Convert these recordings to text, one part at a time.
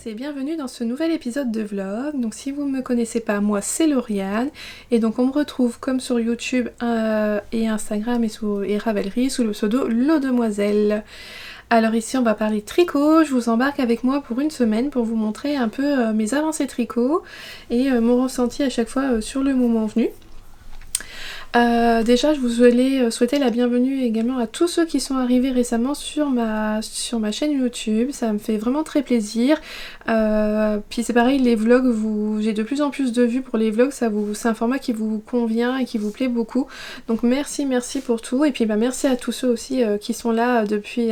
et bienvenue dans ce nouvel épisode de vlog. Donc si vous ne me connaissez pas, moi c'est Lauriane et donc on me retrouve comme sur YouTube et Instagram et Ravelry sous le pseudo Lodemoiselle. Alors ici on va parler tricot, je vous embarque avec moi pour une semaine pour vous montrer un peu mes avancées tricot et mon ressenti à chaque fois sur le moment venu. Déjà je voulais souhaiter la bienvenue également à tous ceux qui sont arrivés récemment sur ma chaîne YouTube, ça me fait vraiment très plaisir. Puis c'est pareil, les vlogs, j'ai de plus en plus de vues pour les vlogs, c'est un format qui vous convient et qui vous plaît beaucoup. Donc merci pour tout, et puis merci à tous ceux aussi qui sont là depuis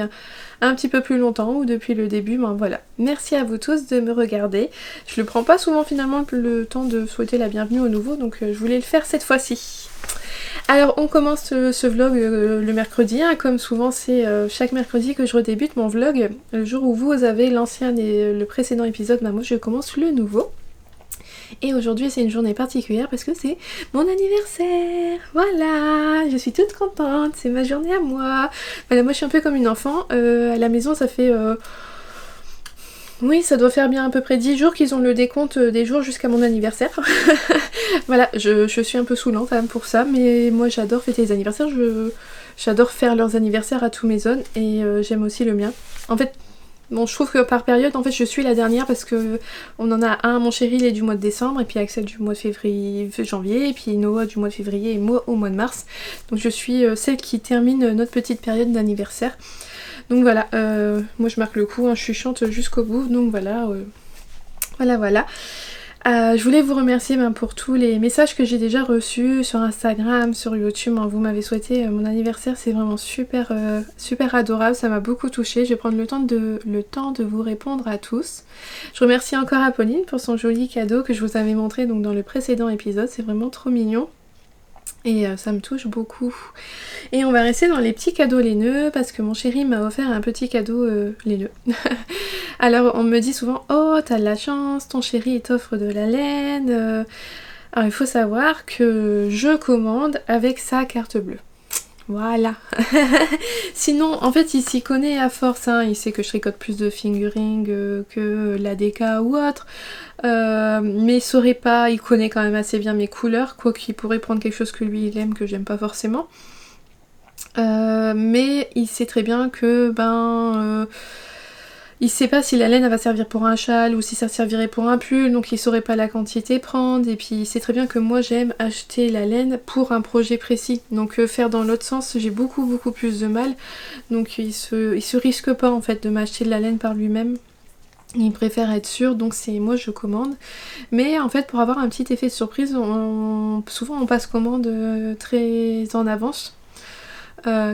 un petit peu plus longtemps ou depuis le début. Voilà, merci à vous tous de me regarder. Je le prends pas souvent finalement le temps de souhaiter la bienvenue aux nouveaux, donc je voulais le faire cette fois-ci. Alors on commence ce vlog le mercredi, hein, comme souvent c'est chaque mercredi que je redébute mon vlog. Le jour où vous avez l'ancien et le précédent épisode, moi je commence le nouveau. Et aujourd'hui c'est une journée particulière parce que c'est mon anniversaire. Voilà, je suis toute contente, c'est ma journée à moi. Voilà, moi je suis un peu comme une enfant, à la maison ça fait... Oui, ça doit faire bien à peu près 10 jours qu'ils ont le décompte des jours jusqu'à mon anniversaire. Voilà, je suis un peu saoulant quand même pour ça, mais moi j'adore fêter les anniversaires, j'adore faire leurs anniversaires à tous mes zones et j'aime aussi le mien. En fait, bon, je trouve que par période, en fait, je suis la dernière parce que on en a un, mon chéri, il est du mois de décembre, et puis Axel du mois de janvier, et puis Noah du mois de février, et moi au mois de mars. Donc je suis celle qui termine notre petite période d'anniversaire. Donc voilà, moi je marque le coup, hein, je suis chiante jusqu'au bout, donc voilà, voilà. Je voulais vous remercier pour tous les messages que j'ai déjà reçus sur Instagram, sur YouTube. Vous m'avez souhaité mon anniversaire, c'est vraiment super adorable, ça m'a beaucoup touchée. Je vais prendre le temps de vous répondre à tous. Je remercie encore Apolline pour son joli cadeau que je vous avais montré donc dans le précédent épisode, c'est vraiment trop mignon. Et ça me touche beaucoup. Et on va rester dans les petits cadeaux laineux parce que mon chéri m'a offert un petit cadeau laineux. Alors on me dit souvent, oh t'as de la chance, ton chéri t'offre de la laine. Alors il faut savoir que je commande avec sa carte bleue. Voilà. Sinon, en fait, il s'y connaît à force, hein. Il sait que je tricote plus de fingering que la DK ou autre. Mais il saurait pas, il connaît quand même assez bien mes couleurs, quoiqu'il pourrait prendre quelque chose que lui il aime, que j'aime pas forcément. Mais il sait très bien que il sait pas si la laine elle va servir pour un châle ou si ça servirait pour un pull, donc il saurait pas la quantité prendre, et puis il sait très bien que moi j'aime acheter la laine pour un projet précis, donc faire dans l'autre sens j'ai beaucoup plus de mal, donc il se risque pas en fait de m'acheter de la laine par lui-même. Il préfère être sûr, donc c'est moi je commande. Mais en fait pour avoir un petit effet de surprise, souvent on passe commande très en avance.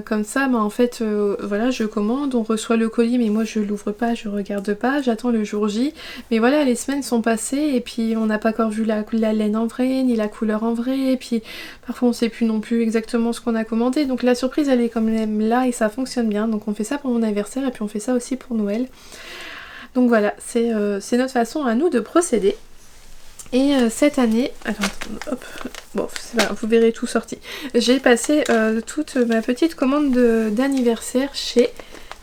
Comme ça, en fait, voilà, je commande, on reçoit le colis, mais moi je l'ouvre pas, je regarde pas, j'attends le jour J. Mais voilà, les semaines sont passées et puis on n'a pas encore vu la laine en vrai, ni la couleur en vrai, et puis parfois on sait plus non plus exactement ce qu'on a commandé. Donc la surprise elle est quand même là et ça fonctionne bien. Donc on fait ça pour mon anniversaire et puis on fait ça aussi pour Noël. Donc voilà, c'est notre façon à nous de procéder. Et cette année, attends, hop, bon, c'est pas grave, vous verrez tout sorti. J'ai passé toute ma petite commande d'anniversaire chez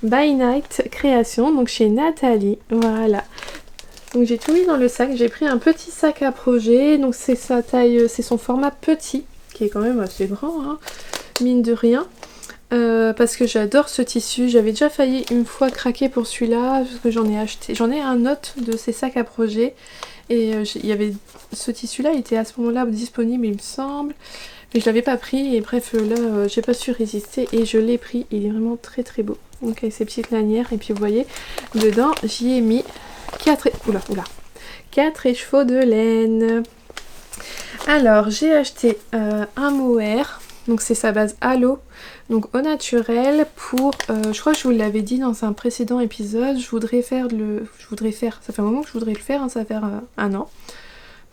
By Night Création, donc chez Nathalie, voilà. Donc j'ai tout mis dans le sac, j'ai pris un petit sac à projet, donc c'est sa taille, c'est son format petit, qui est quand même assez grand, hein, mine de rien. Parce que j'adore ce tissu, j'avais déjà failli une fois craquer pour celui-là, parce que j'en ai un autre de ces sacs à projet. Et il y avait ce tissu là, il était à ce moment là disponible il me semble, mais je l'avais pas pris et bref là j'ai pas su résister et je l'ai pris, il est vraiment très beau. Donc avec ces petites lanières, et puis vous voyez dedans j'y ai mis 4 écheveaux de laine. Alors j'ai acheté un mohair, donc c'est sa base halo, donc au naturel pour, je crois que je vous l'avais dit dans un précédent épisode, ça fait un moment que je voudrais le faire, hein, ça va faire un an,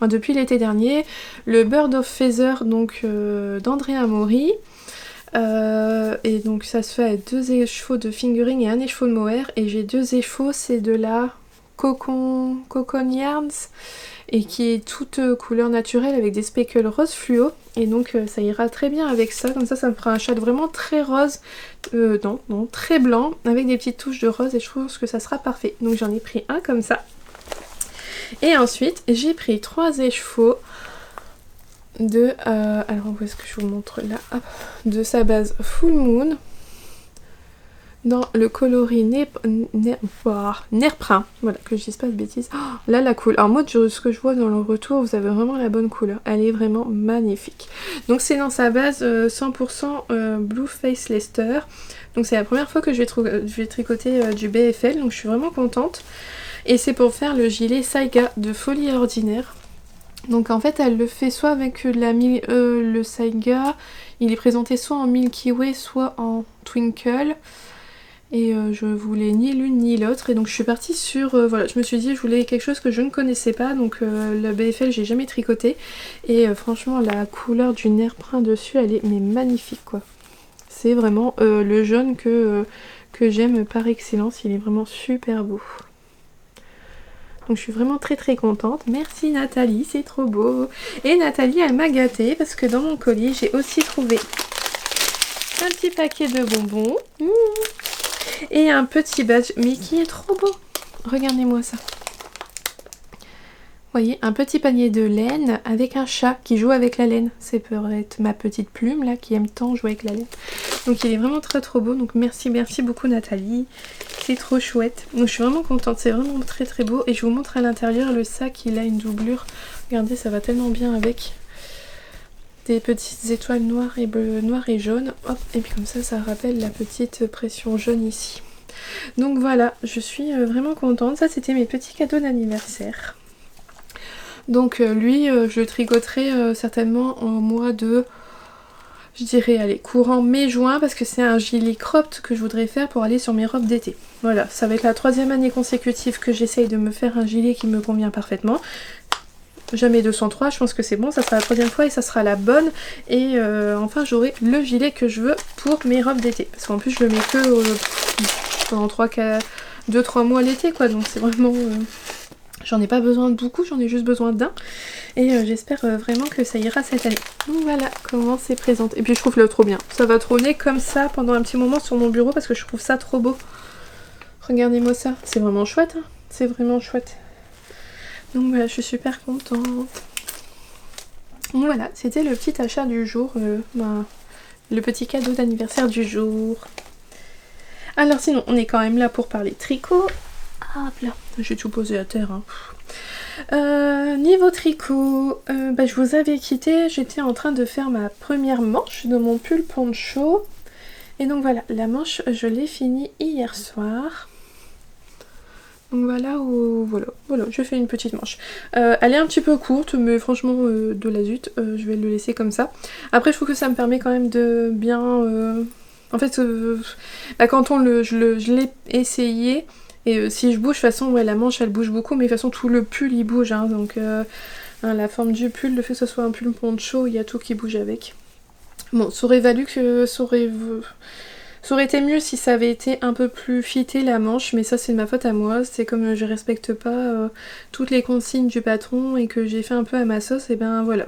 depuis l'été dernier, le Bird of Feather donc d'Andrea Mori, et donc ça se fait avec 2 écheveaux de fingering et un écheveau de mohair, et j'ai 2 écheveaux, c'est de la Cocon Yarns, et qui est toute couleur naturelle avec des speckles rose fluo, et donc ça ira très bien avec ça, comme ça me fera un châle vraiment très rose, très blanc, avec des petites touches de rose, et je trouve que ça sera parfait. Donc j'en ai pris un comme ça, Et ensuite j'ai pris 3 échevaux de... alors où est-ce que je vous montre là? Hop, de sa base Full Moon. Dans le coloris Nerprin, voilà, que je dise pas de bêtises. Oh, là la couleur, alors moi ce que je vois dans le retour, vous avez vraiment la bonne couleur, elle est vraiment magnifique. Donc c'est dans sa base 100% Blue Face Leicester, donc c'est la première fois que je vais tricoter du BFL, donc je suis vraiment contente. Et c'est pour faire le gilet Saiga de Folie Ordinaire. Donc en fait elle le fait soit avec le Saiga, il est présenté soit en Milky Way, soit en Twinkle. Et je voulais ni l'une ni l'autre, et donc je suis partie sur, voilà, je me suis dit je voulais quelque chose que je ne connaissais pas, donc le BFL j'ai jamais tricoté, et franchement la couleur du Nerprin dessus elle est mais magnifique quoi. C'est vraiment le jaune que j'aime par excellence, il est vraiment super beau. Donc je suis vraiment très très contente. Merci Nathalie, c'est trop beau. Et Nathalie elle m'a gâtée parce que dans mon colis j'ai aussi trouvé un petit paquet de bonbons. Et un petit badge, mais qui est trop beau. Regardez-moi ça. Vous voyez, un petit panier de laine avec un chat qui joue avec la laine. C'est peut être ma petite plume là qui aime tant jouer avec la laine. Donc il est vraiment très trop beau. Donc merci beaucoup Nathalie. C'est trop chouette. Donc je suis vraiment contente. C'est vraiment très très beau. Et je vous montre à l'intérieur le sac. Il a une doublure. Regardez, ça va tellement bien avec. Des petites étoiles noires et bleues, noires et jaunes. Hop, et puis comme ça rappelle la petite pression jaune ici. Donc voilà, je suis vraiment contente. Ça, c'était mes petits cadeaux d'anniversaire. Donc lui, je le tricoterai certainement au mois de... Je dirais, allez, courant mai-juin, parce que c'est un gilet cropped que je voudrais faire pour aller sur mes robes d'été. Voilà, ça va être la 3e année consécutive que j'essaye de me faire un gilet qui me convient parfaitement. Jamais 203, je pense que c'est bon, ça sera la 3e fois et ça sera la bonne. Et enfin j'aurai le gilet que je veux pour mes robes d'été. Parce qu'en plus je le mets que pendant 2-3 mois l'été quoi, donc c'est vraiment... j'en ai pas besoin de beaucoup, j'en ai juste besoin d'un. Et j'espère vraiment que ça ira cette année. Donc voilà comment c'est présenté. Et puis je trouve le trop bien. Ça va trôner comme ça pendant un petit moment sur mon bureau parce que je trouve ça trop beau. Regardez-moi ça, c'est vraiment chouette, hein, c'est vraiment chouette. Donc voilà, je suis super contente. Donc voilà, c'était le petit achat du jour, le petit cadeau d'anniversaire du jour. Alors sinon, on est quand même là pour parler tricot. Hop là, j'ai tout posé à terre. Hein. Niveau tricot, je vous avais quitté, j'étais en train de faire ma première manche de mon pull poncho. Et donc voilà, la manche, je l'ai finie hier soir. Donc voilà, je fais une petite manche. Elle est un petit peu courte, mais franchement, de la zut, je vais le laisser comme ça. Après, je trouve que ça me permet quand même de bien... En fait, quand je l'ai essayé, et si je bouge, de toute façon, ouais, la manche, elle bouge beaucoup, mais de toute façon, tout le pull, il bouge. Hein, donc, la forme du pull, le fait que ce soit un pull poncho, il y a tout qui bouge avec. Bon, ça aurait valu que... Ça aurait été mieux si ça avait été un peu plus fité la manche, mais ça c'est de ma faute à moi, c'est comme je respecte pas toutes les consignes du patron et que j'ai fait un peu à ma sauce, et ben voilà.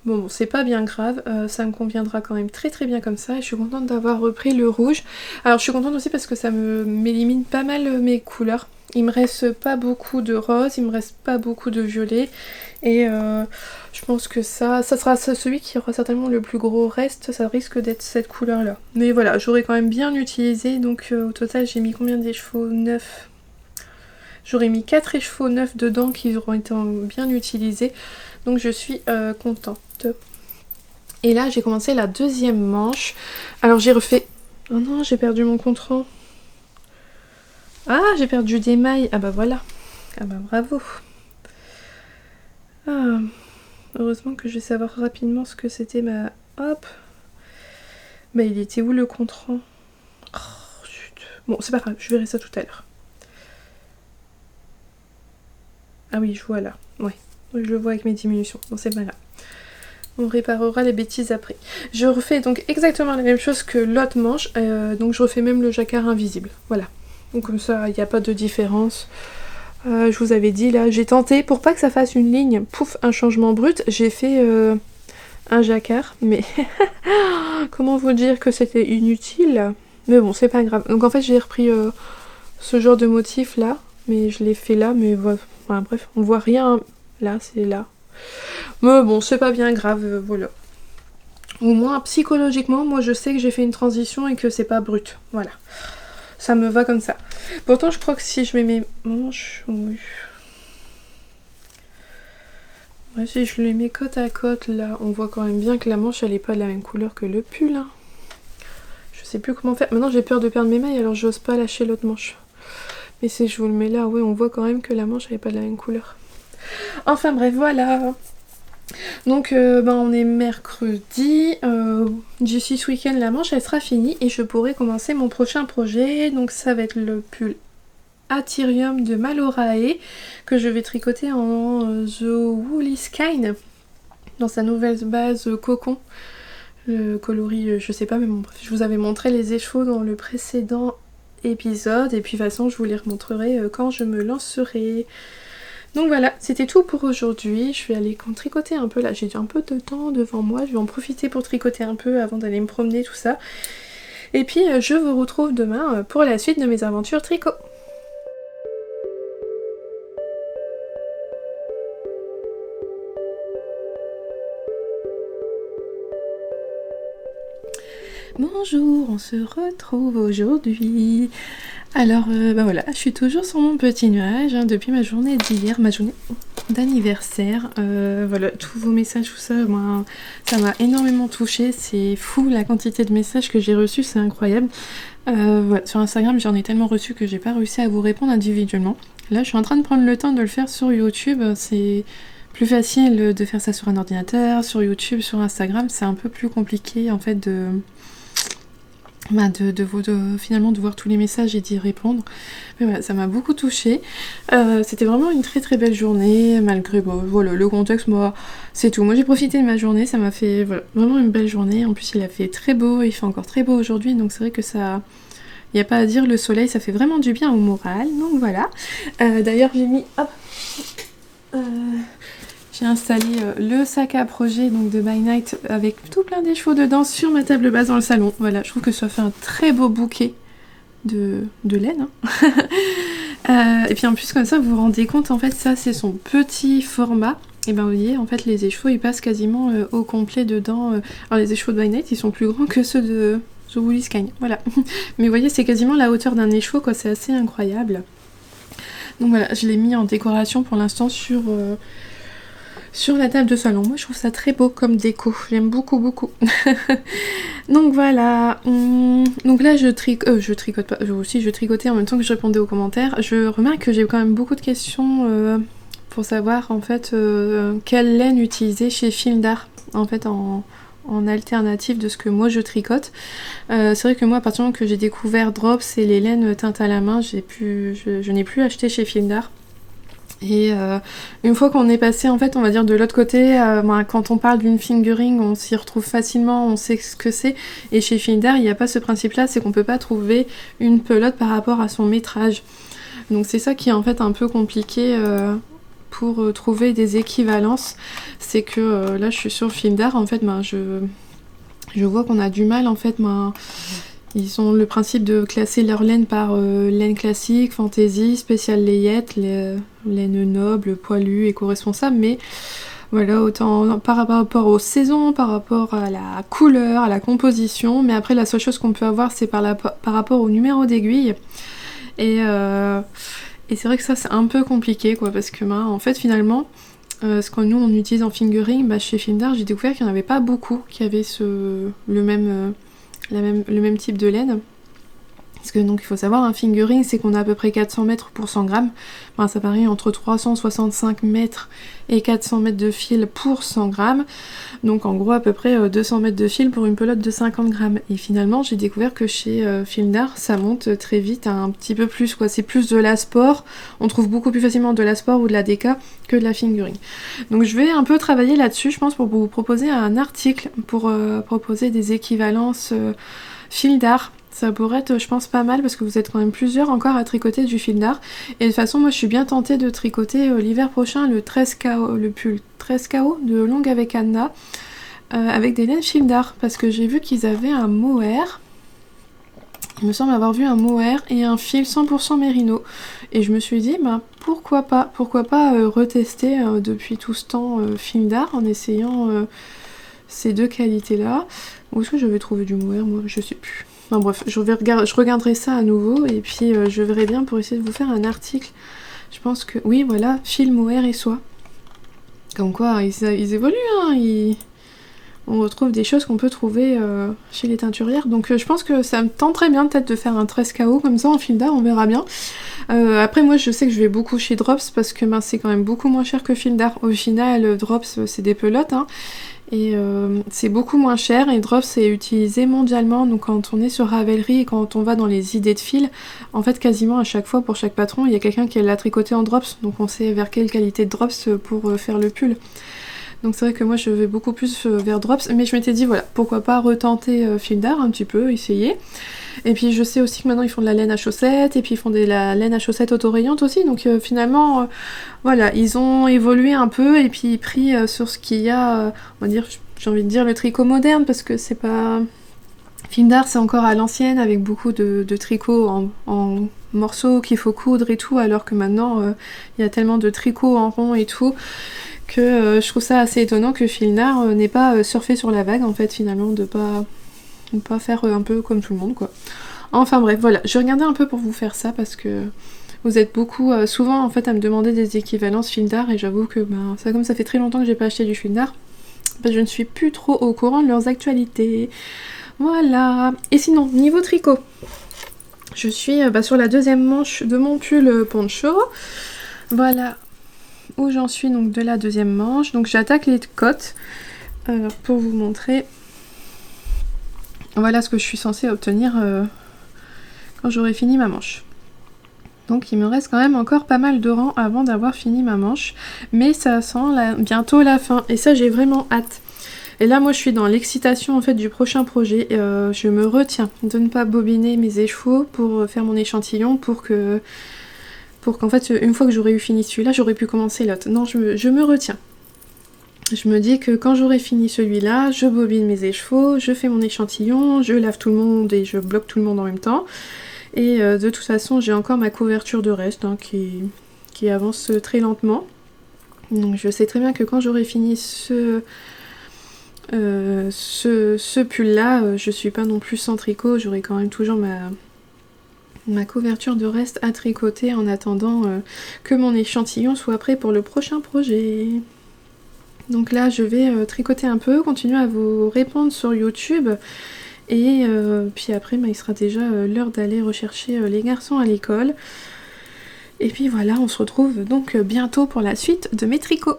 Bon, c'est pas bien grave, ça me conviendra quand même très très bien comme ça, et je suis contente d'avoir repris le rouge. Alors je suis contente aussi parce que ça m'élimine pas mal mes couleurs. Il me reste pas beaucoup de rose, il me reste pas beaucoup de violet, et je pense que ça sera celui qui aura certainement le plus gros reste, ça risque d'être cette couleur là. Mais voilà, j'aurais quand même bien utilisé, donc au total j'ai mis combien d'échevaux? 9. J'aurais mis 4 échevaux 9 dedans qui auront été bien utilisés, donc je suis contente. Et là j'ai commencé la 2e manche, alors j'ai refait... Oh non, j'ai perdu mon compte-rang. Ah, j'ai perdu des mailles. Ah bah voilà. Ah bah bravo. Ah, heureusement que je vais savoir rapidement ce que c'était ma... Hop. Bah il était où le compte-rang? Oh, zut. Bon, c'est pas grave, je verrai ça tout à l'heure. Ah oui, je vois là. Ouais, je le vois avec mes diminutions. Bon, c'est pas grave. On réparera les bêtises après. Je refais donc exactement la même chose que l'autre manche. Donc je refais même le jacquard invisible. Voilà. Donc comme ça, il n'y a pas de différence. Je vous avais dit là, j'ai tenté, pour pas que ça fasse une ligne, pouf, un changement brut, j'ai fait un jacquard, mais comment vous dire que c'était inutile? Mais bon, c'est pas grave. Donc en fait, j'ai repris ce genre de motif là, mais je l'ai fait là, mais Enfin bref, on voit rien. Là, c'est là. Mais bon, c'est pas bien grave, voilà. Au moins, psychologiquement, moi je sais que j'ai fait une transition et que c'est pas brut. Voilà. Ça me va comme ça. Pourtant, je crois que si je mets mes manches... Oui. Ouais, si je les mets côte à côte, là, on voit quand même bien que la manche, elle est pas de la même couleur que le pull. Hein. Je sais plus comment faire. Maintenant, j'ai peur de perdre mes mailles, alors j'ose pas lâcher l'autre manche. Mais si je vous le mets là, oui, on voit quand même que la manche, elle est pas de la même couleur. Enfin bref, voilà. Donc on est mercredi, d'ici ce week-end la manche elle sera finie et je pourrai commencer mon prochain projet. Donc ça va être le pull Atyrium de Malorae que je vais tricoter en The Woolly Skein dans sa nouvelle base cocon. Le coloris je sais pas, mais bon bref, je vous avais montré les échevaux dans le précédent épisode et puis de toute façon je vous les remontrerai quand je me lancerai. Donc voilà, c'était tout pour aujourd'hui. Je vais aller tricoter un peu là, j'ai un peu de temps devant moi, je vais en profiter pour tricoter un peu avant d'aller me promener, tout ça. Et puis je vous retrouve demain pour la suite de mes aventures tricot. Bonjour, on se retrouve aujourd'hui. Alors voilà, je suis toujours sur mon petit nuage hein, depuis ma journée d'hier, ma journée d'anniversaire. Voilà, tous vos messages, tout ça, moi, ça m'a énormément touchée. C'est fou la quantité de messages que j'ai reçus, c'est incroyable. Voilà, sur Instagram, j'en ai tellement reçu que j'ai pas réussi à vous répondre individuellement. Là, je suis en train de prendre le temps de le faire sur YouTube. C'est plus facile de faire ça sur un ordinateur, sur YouTube, sur Instagram. C'est un peu plus compliqué en fait finalement de voir tous les messages et d'y répondre. Mais voilà, ça m'a beaucoup touchée. C'était vraiment une très très belle journée, malgré voilà, le contexte, moi, c'est tout. Moi j'ai profité de ma journée, ça m'a fait voilà, vraiment une belle journée. En plus il a fait très beau, il fait encore très beau aujourd'hui, donc c'est vrai que ça... Il n'y a pas à dire, le soleil, ça fait vraiment du bien au moral. Donc voilà. D'ailleurs j'ai mis... Hop, j'ai installé le sac à projet donc de By Night avec tout plein d'échevaux dedans sur ma table basse dans le salon. Voilà, je trouve que ça fait un très beau bouquet de laine. Hein. Et puis en plus comme ça, vous vous rendez compte, en fait, ça c'est son petit format. Et ben vous voyez, en fait, les échevaux, ils passent quasiment au complet dedans. Alors les échevaux de By Night, ils sont plus grands que ceux de The Woolly Skein. Voilà. Mais vous voyez, c'est quasiment la hauteur d'un écheveau, quoi. C'est assez incroyable. Donc voilà, je l'ai mis en décoration pour l'instant sur la table de salon. Moi je trouve ça très beau comme déco, j'aime beaucoup beaucoup. Donc voilà, donc là je tricote pas, je tricotais en même temps que je répondais aux commentaires. Je remarque que j'ai quand même beaucoup de questions pour savoir en fait quelle laine utiliser chez Fil d'Art en fait en alternative de ce que moi je tricote. C'est vrai que moi à partir du moment que j'ai découvert Drops et les laines teintes à la main, je n'ai plus acheté chez Fil d'Art. Et une fois qu'on est passé en fait on va dire de l'autre côté, quand on parle d'une fingering on s'y retrouve facilement, on sait ce que c'est, et chez Fil d'Art il n'y a pas ce principe là, c'est qu'on peut pas trouver une pelote par rapport à son métrage, donc c'est ça qui est en fait un peu compliqué pour trouver des équivalences. C'est que là je suis sur Fil d'Art en fait, je vois qu'on a du mal en fait, ils ont le principe de classer leur laine par laine classique, fantaisie, spéciale layette, laine noble, poilue, éco-responsable, mais voilà, autant par rapport aux saisons, par rapport à la couleur, à la composition, mais après la seule chose qu'on peut avoir c'est par rapport au numéro d'aiguille. Et c'est vrai que ça c'est un peu compliqué quoi, parce que en fait finalement, ce que nous on utilise en fingering, chez Fil d'Art j'ai découvert qu'il n'y en avait pas beaucoup qui avaient le même type de laine. Parce que donc il faut savoir, un fingering c'est qu'on a à peu près 400 mètres pour 100 grammes. Ça varie entre 365 mètres et 400 mètres de fil pour 100 grammes. Donc en gros à peu près 200 mètres de fil pour une pelote de 50 grammes. Et finalement j'ai découvert que chez Fil d'Art ça monte très vite à un petit peu plus quoi. C'est plus de la sport. On trouve beaucoup plus facilement de la sport ou de la déca que de la fingering. Donc je vais un peu travailler là-dessus je pense pour vous proposer un article pour proposer des équivalences Fil d'Art. Ça pourrait être, je pense, pas mal parce que vous êtes quand même plusieurs encore à tricoter du Fil d'Art. Et de toute façon, moi je suis bien tentée de tricoter l'hiver prochain le 13KO, le pull 13KO de Longue avec Anna avec des laines Fil d'Art parce que j'ai vu qu'ils avaient un mohair. il me semble avoir vu un mohair et un fil 100% mérino. Et je me suis dit, bah pourquoi pas retester depuis tout ce temps fil d'art en essayant ces deux qualités-là. Où est-ce que j'avais trouvé du mohair, moi? Je sais plus. Enfin bref, je regarderai ça à nouveau et puis je verrai bien pour essayer de vous faire un article. Je pense que, oui voilà, fil, mohair et soie. Comme quoi, ils évoluent, hein, on retrouve des choses qu'on peut trouver chez les teinturières. Donc je pense que ça me tenterait bien peut-être de faire un 13 KO comme ça en fil d'art, on verra bien. Après moi je sais que je vais beaucoup chez Drops parce que c'est quand même beaucoup moins cher que fil d'art. Au final, Drops c'est des pelotes, hein, et c'est beaucoup moins cher, et Drops est utilisé mondialement. Donc quand on est sur Ravelry et quand on va dans les idées de fil, en fait quasiment à chaque fois pour chaque patron il y a quelqu'un qui l'a tricoté en Drops, donc on sait vers quelle qualité de Drops pour faire le pull. Donc c'est vrai que moi je vais beaucoup plus vers Drops, mais je m'étais dit voilà, pourquoi pas retenter fil d'art un petit peu, essayer. Et puis je sais aussi que maintenant ils font de la laine à chaussettes, et puis ils font de la laine à chaussettes autorayante aussi, donc finalement voilà, ils ont évolué un peu et puis pris sur ce qu'il y a, on va dire, j'ai envie de dire le tricot moderne, parce que c'est pas... Fil d'art c'est encore à l'ancienne avec beaucoup de tricot en morceaux qu'il faut coudre et tout, alors que maintenant il y a tellement de tricots en rond et tout, que je trouve ça assez étonnant que fil d'art n'ait pas surfé sur la vague en fait, finalement, de pas faire un peu comme tout le monde quoi. Enfin bref, voilà, je regardais un peu pour vous faire ça parce que vous êtes beaucoup souvent en fait à me demander des équivalences fil d'art, et j'avoue que comme ça fait très longtemps que j'ai pas acheté du fil d'art, je ne suis plus trop au courant de leurs actualités. Voilà. Et sinon, niveau tricot, je suis sur la deuxième manche de mon pull poncho. Voilà où j'en suis donc de la deuxième manche. Donc j'attaque les côtes pour vous montrer. Voilà ce que je suis censée obtenir quand j'aurai fini ma manche. Donc il me reste quand même encore pas mal de rang avant d'avoir fini ma manche, mais ça sent bientôt la fin, et ça j'ai vraiment hâte. Et là moi je suis dans l'excitation en fait du prochain projet. Je me retiens de ne pas bobiner mes écheveaux pour faire mon échantillon, pour qu'en fait une fois que j'aurai eu fini celui-là, j'aurais pu commencer l'autre. Non, je me retiens. Je me dis que quand j'aurai fini celui-là, je bobine mes écheveaux, je fais mon échantillon, je lave tout le monde et je bloque tout le monde en même temps. Et de toute façon j'ai encore ma couverture de reste hein, qui avance très lentement. Donc je sais très bien que quand j'aurai fini ce pull là, je suis pas non plus sans tricot, j'aurai quand même toujours ma couverture de reste à tricoter en attendant que mon échantillon soit prêt pour le prochain projet. Donc là je vais tricoter un peu, continuer à vous répondre sur YouTube, et puis après il sera déjà l'heure d'aller rechercher les garçons à l'école. Et puis voilà, on se retrouve donc bientôt pour la suite de mes tricots.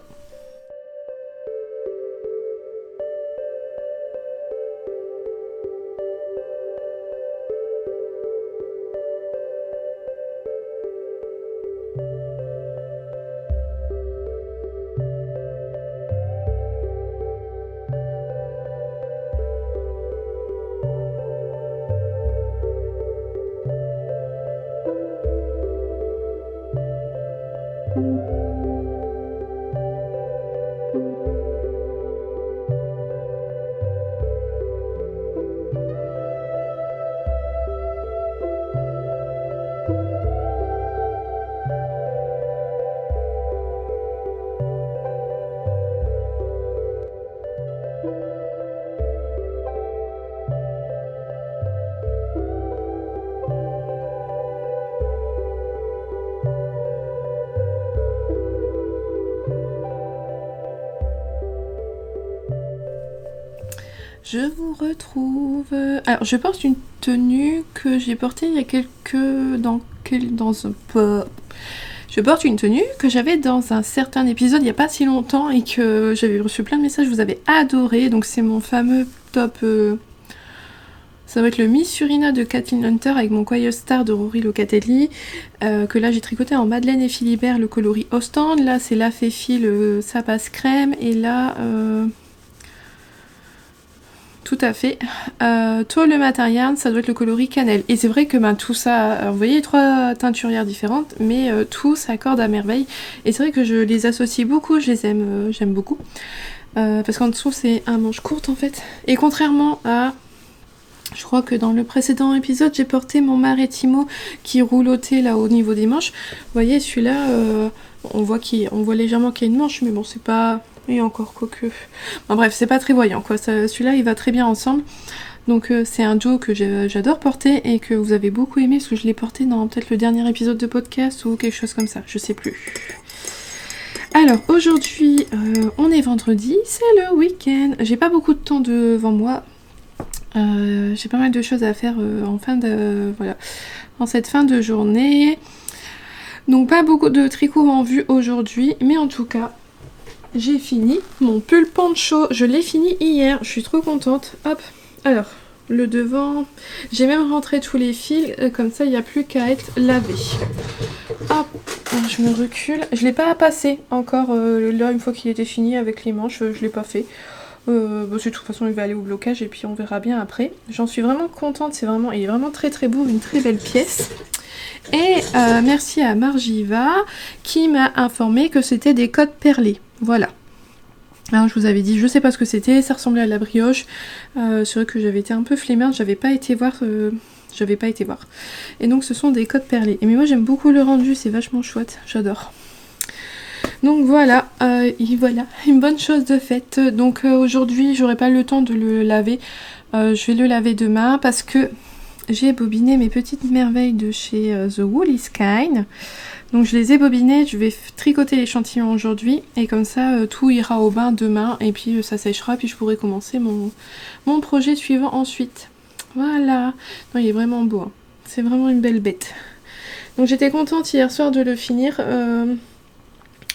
Je vous retrouve... Alors, je porte une tenue que j'ai portée il y a Je porte une tenue que j'avais dans un certain épisode il n'y a pas si longtemps et que j'avais reçu plein de messages, vous avez adoré. Donc c'est mon fameux top... Ça va être le Miss Surina de Kathleen Hunter avec mon Quiet Star de Rory Locatelli, que là j'ai tricoté en Madeleine et Philibert, le coloris Ostende. Là c'est la Féfi, le Ça passe crème, et là... Tout à fait. Toile le Matarian, ça doit être le coloris cannelle. Et c'est vrai que tout ça, alors, vous voyez 3 teinturières différentes, mais tout s'accorde à merveille. Et c'est vrai que je les associe beaucoup, je les aime, j'aime beaucoup. Parce qu'en dessous c'est un manche courte en fait. Et contrairement à Je crois que dans le précédent épisode, j'ai porté mon Marettimo qui roulotait là au niveau des manches. Vous voyez, celui-là, on voit légèrement qu'il y a une manche, mais bon, c'est pas... Et encore, quoique... Bon, bref, c'est pas très voyant, quoi. Celui-là, il va très bien ensemble. Donc, c'est un duo que j'adore porter et que vous avez beaucoup aimé, parce que je l'ai porté dans peut-être le dernier épisode de podcast ou quelque chose comme ça, je sais plus. Alors, aujourd'hui, on est vendredi, c'est le week-end. J'ai pas beaucoup de temps devant moi. J'ai pas mal de choses à faire en cette fin de journée. Donc pas beaucoup de tricot en vue aujourd'hui, mais en tout cas, j'ai fini mon pull poncho. Je l'ai fini hier, je suis trop contente. Hop, alors, le devant, j'ai même rentré tous les fils, comme ça il n'y a plus qu'à être lavé. Hop, je me recule. Je l'ai pas passé encore là une fois qu'il était fini avec les manches, je l'ai pas fait. De toute façon il va aller au blocage et puis on verra bien après. J'en suis vraiment contente, il est vraiment très très beau, une très belle pièce. Et merci à Margiva qui m'a informé que c'était des côtes perlées. Voilà. Alors, je vous avais dit, je sais pas ce que c'était, ça ressemblait à la brioche. C'est vrai que j'avais été un peu flemmarde, j'avais pas été voir. Et donc ce sont des côtes perlées. Mais moi j'aime beaucoup le rendu, c'est vachement chouette, j'adore. Donc voilà, une bonne chose de faite. Donc aujourd'hui, j'aurai pas le temps de le laver. Je vais le laver demain parce que j'ai bobiné mes petites merveilles de chez The Wool is Kind. Donc je les ai bobinées, je vais tricoter l'échantillon aujourd'hui et comme ça tout ira au bain demain et puis ça séchera puis je pourrai commencer mon projet suivant ensuite. Voilà, non il est vraiment beau, hein. C'est vraiment une belle bête. Donc j'étais contente hier soir de le finir.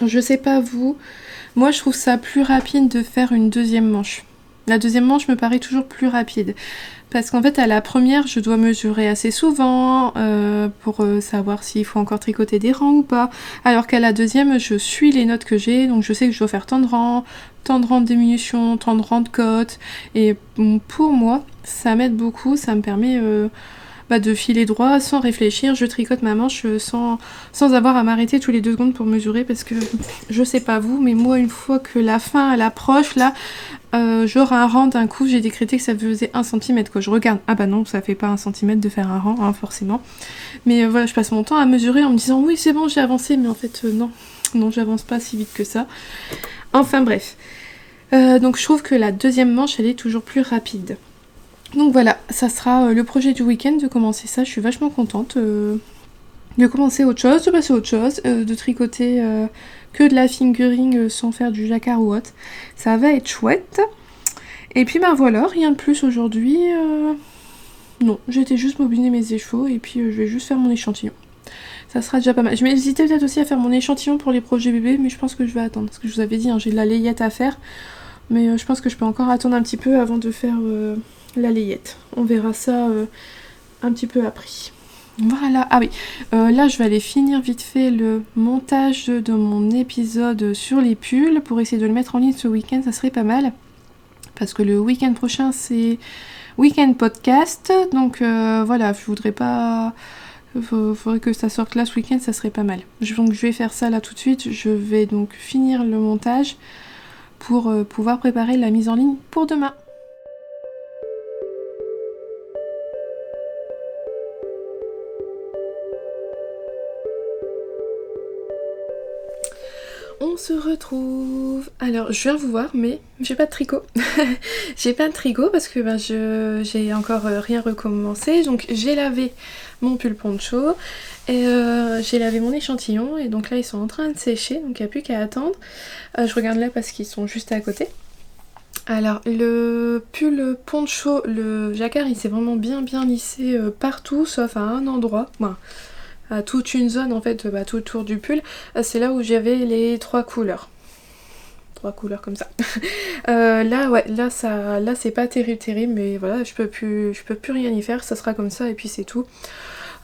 Je sais pas vous, moi je trouve ça plus rapide de faire une deuxième manche. La deuxième manche me paraît toujours plus rapide. Parce qu'en fait à la première je dois mesurer assez souvent pour savoir s'il faut encore tricoter des rangs ou pas. Alors qu'à la deuxième je suis les notes que j'ai, donc je sais que je dois faire tant de rangs de diminution, tant de rangs de côte. Et pour moi ça m'aide beaucoup, ça me permet... de filer droit sans réfléchir, je tricote ma manche sans avoir à m'arrêter tous les 2 secondes pour mesurer parce que je sais pas vous, mais moi une fois que la fin elle approche là, genre un rang d'un coup j'ai décrété que ça faisait 1 cm quoi, je regarde, ah bah non ça fait pas 1 cm de faire un rang hein, forcément, mais voilà je passe mon temps à mesurer en me disant oui c'est bon j'ai avancé, mais en fait non j'avance pas si vite que ça, enfin bref, donc je trouve que la deuxième manche elle est toujours plus rapide. Donc voilà, ça sera le projet du week-end de commencer ça, je suis vachement contente de commencer autre chose, de passer à autre chose, de tricoter que de la fingering sans faire du jacquard ou autre. Ça va être chouette. Et puis bah voilà, rien de plus aujourd'hui. Non, j'étais juste bobiner mes échevaux et puis je vais juste faire mon échantillon. Ça sera déjà pas mal. Je m'hésitais peut-être aussi à faire mon échantillon pour les projets bébés, mais je pense que je vais attendre. Parce que je vous avais dit, hein, j'ai de la layette à faire. Mais je pense que je peux encore attendre un petit peu avant de faire... la layette. On verra ça un petit peu après. Voilà. Ah oui, là je vais aller finir vite fait le montage de mon épisode sur les pulls pour essayer de le mettre en ligne ce week-end, ça serait pas mal. Parce que le week-end prochain c'est week-end podcast. Donc voilà, je voudrais pas... faudrait que ça sorte là ce week-end, ça serait pas mal. Donc je vais faire ça là tout de suite. Je vais donc finir le montage pour pouvoir préparer la mise en ligne pour demain. On se retrouve. Alors, je viens vous voir, mais j'ai pas de tricot. J'ai pas de tricot parce que j'ai encore rien recommencé. Donc, j'ai lavé mon pull poncho et j'ai lavé mon échantillon. Et donc là, ils sont en train de sécher. Donc, il n'y a plus qu'à attendre. Je regarde là parce qu'ils sont juste à côté. Alors, le pull poncho, le jacquard, il s'est vraiment bien lissé partout, sauf à un endroit. Voilà. À toute une zone en fait, tout autour du pull, c'est là où j'avais les 3 couleurs. 3 couleurs comme ça. Là c'est pas terrible, mais voilà, je peux plus rien y faire, ça sera comme ça et puis c'est tout.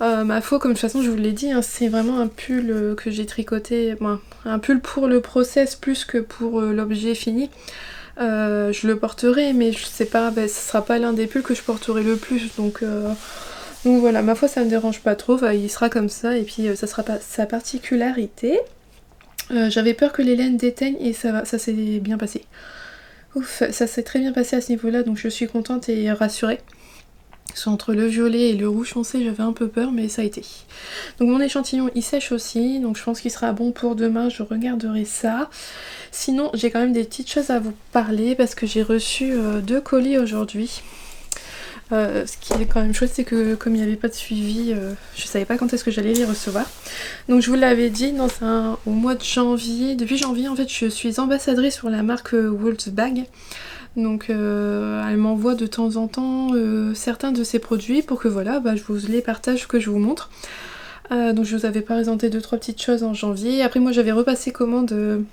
Ma faux, comme de toute façon je vous l'ai dit, hein, c'est vraiment un pull que j'ai tricoté, un pull pour le process plus que pour l'objet fini. Je le porterai, mais je sais pas, ce sera pas l'un des pulls que je porterai le plus, donc voilà, ma foi ça me dérange pas trop, il sera comme ça et puis ça sera pas sa particularité. J'avais peur que les laines déteignent et ça s'est bien passé. Ouf, ça s'est très bien passé à ce niveau là, donc je suis contente et rassurée. Soit entre le violet et le rouge foncé, j'avais un peu peur, mais ça a été. Donc mon échantillon il sèche aussi, donc je pense qu'il sera bon pour demain, je regarderai ça. Sinon j'ai quand même des petites choses à vous parler parce que j'ai reçu 2 colis aujourd'hui. Ce qui est quand même chouette, c'est que comme il n'y avait pas de suivi, je savais pas quand est-ce que j'allais les recevoir. Donc je vous l'avais dit, au mois de janvier, depuis janvier en fait je suis ambassadrice sur la marque Wolfsbag. Donc elle m'envoie de temps en temps certains de ses produits pour que voilà, je vous les partage, que je vous montre. Donc je vous avais présenté 2-3 petites choses en janvier. Après moi j'avais repassé commande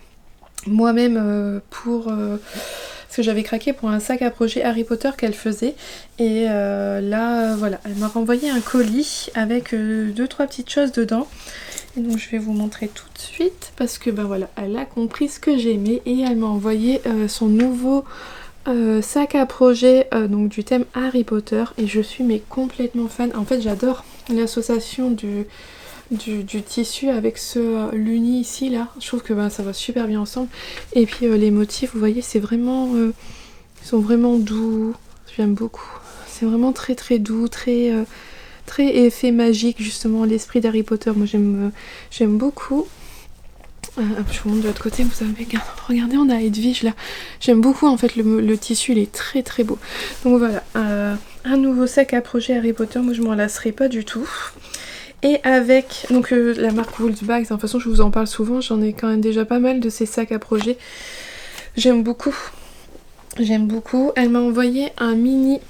moi-même pour... parce que j'avais craqué pour un sac à projet Harry Potter qu'elle faisait. Et là voilà, elle m'a renvoyé un colis avec 2-3 petites choses dedans. Et donc je vais vous montrer tout de suite parce que voilà, elle a compris ce que j'aimais et elle m'a envoyé son nouveau sac à projet donc du thème Harry Potter et je suis mais complètement fan. En fait j'adore l'association du tissu avec ce l'uni ici là. Je trouve que ça va super bien ensemble. Et puis les motifs, vous voyez, c'est vraiment ils sont vraiment doux. J'aime beaucoup. C'est vraiment très très doux, très effet magique justement, l'esprit d'Harry Potter. Moi j'aime beaucoup. Je vous montre de l'autre côté, vous savez, regardez, on a Edwige là. J'aime beaucoup en fait le tissu, il est très très beau. Donc voilà, un nouveau sac à projet Harry Potter, moi je m'en lasserai pas du tout. Et avec donc la marque Wolfsbag, de toute façon je vous en parle souvent, j'en ai quand même déjà pas mal de ces sacs à projet. J'aime beaucoup. J'aime beaucoup. Elle m'a envoyé un mini...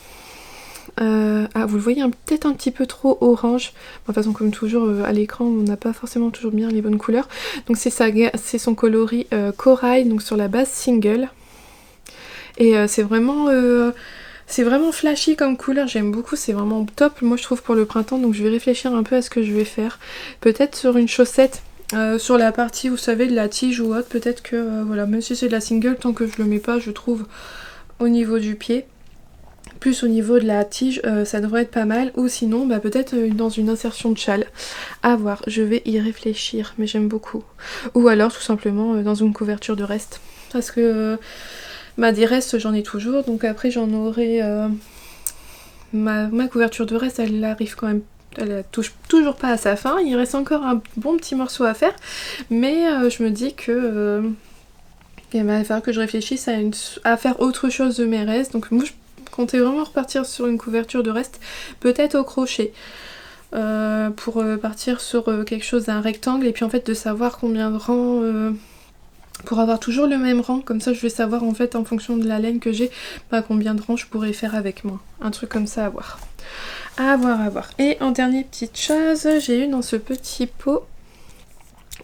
vous le voyez peut-être un petit peu trop orange. De toute façon comme toujours à l'écran on n'a pas forcément toujours bien les bonnes couleurs. Donc c'est son coloris corail, donc sur la base single. Et c'est vraiment flashy comme couleur, j'aime beaucoup, c'est vraiment top moi je trouve pour le printemps. Donc je vais réfléchir un peu à ce que je vais faire. Peut-être sur une chaussette. Sur la partie vous savez de la tige ou autre, peut-être que voilà, même si c'est de la single, tant que je le mets pas je trouve au niveau du pied, plus au niveau de la tige, ça devrait être pas mal. Ou sinon peut-être dans une insertion de châle, à voir, je vais y réfléchir, mais j'aime beaucoup. Ou alors tout simplement dans une couverture de reste, parce que des restes j'en ai toujours, donc après j'en aurai ma couverture de reste, elle arrive quand même, elle touche toujours pas à sa fin, il reste encore un bon petit morceau à faire, mais je me dis que il va falloir que je réfléchisse à faire autre chose de mes restes. Donc moi je comptais vraiment repartir sur une couverture de reste, peut-être au crochet, pour partir sur quelque chose d'un rectangle, et puis en fait de savoir combien de rangs, pour avoir toujours le même rang, comme ça je vais savoir en fait en fonction de la laine que j'ai, combien de rangs je pourrais faire avec moi. Un truc comme ça à voir. À voir. Et en dernière petite chose, j'ai eu dans ce petit pot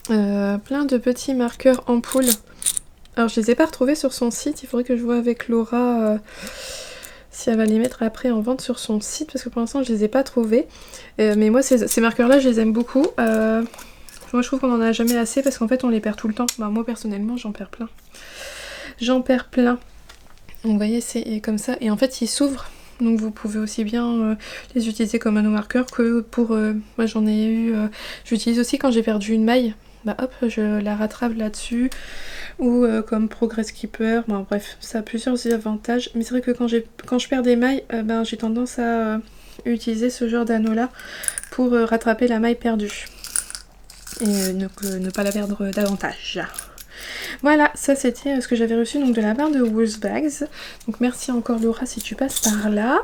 plein de petits marqueurs ampoules. Alors je les ai pas retrouvés sur son site, il faudrait que je vois avec Laura si elle va les mettre après en vente sur son site, parce que pour l'instant je les ai pas trouvés. Mais moi ces marqueurs là je les aime beaucoup. Moi je trouve qu'on en a jamais assez parce qu'en fait on les perd tout le temps. Moi personnellement j'en perds plein. Donc vous voyez c'est comme ça, et en fait ils s'ouvrent. Donc vous pouvez aussi bien les utiliser comme un marqueur que pour... moi j'en ai eu... j'utilise aussi quand j'ai perdu une maille. Hop, je la rattrape là-dessus. Ou comme Progress Keeper. Bref, ça a plusieurs avantages. Mais c'est vrai que quand je perds des mailles, j'ai tendance à utiliser ce genre d'anneau là pour rattraper la maille perdue. Et ne pas la perdre davantage. Voilà, ça c'était ce que j'avais reçu donc de la part de Wolfsbag. Donc merci encore Laura si tu passes par là.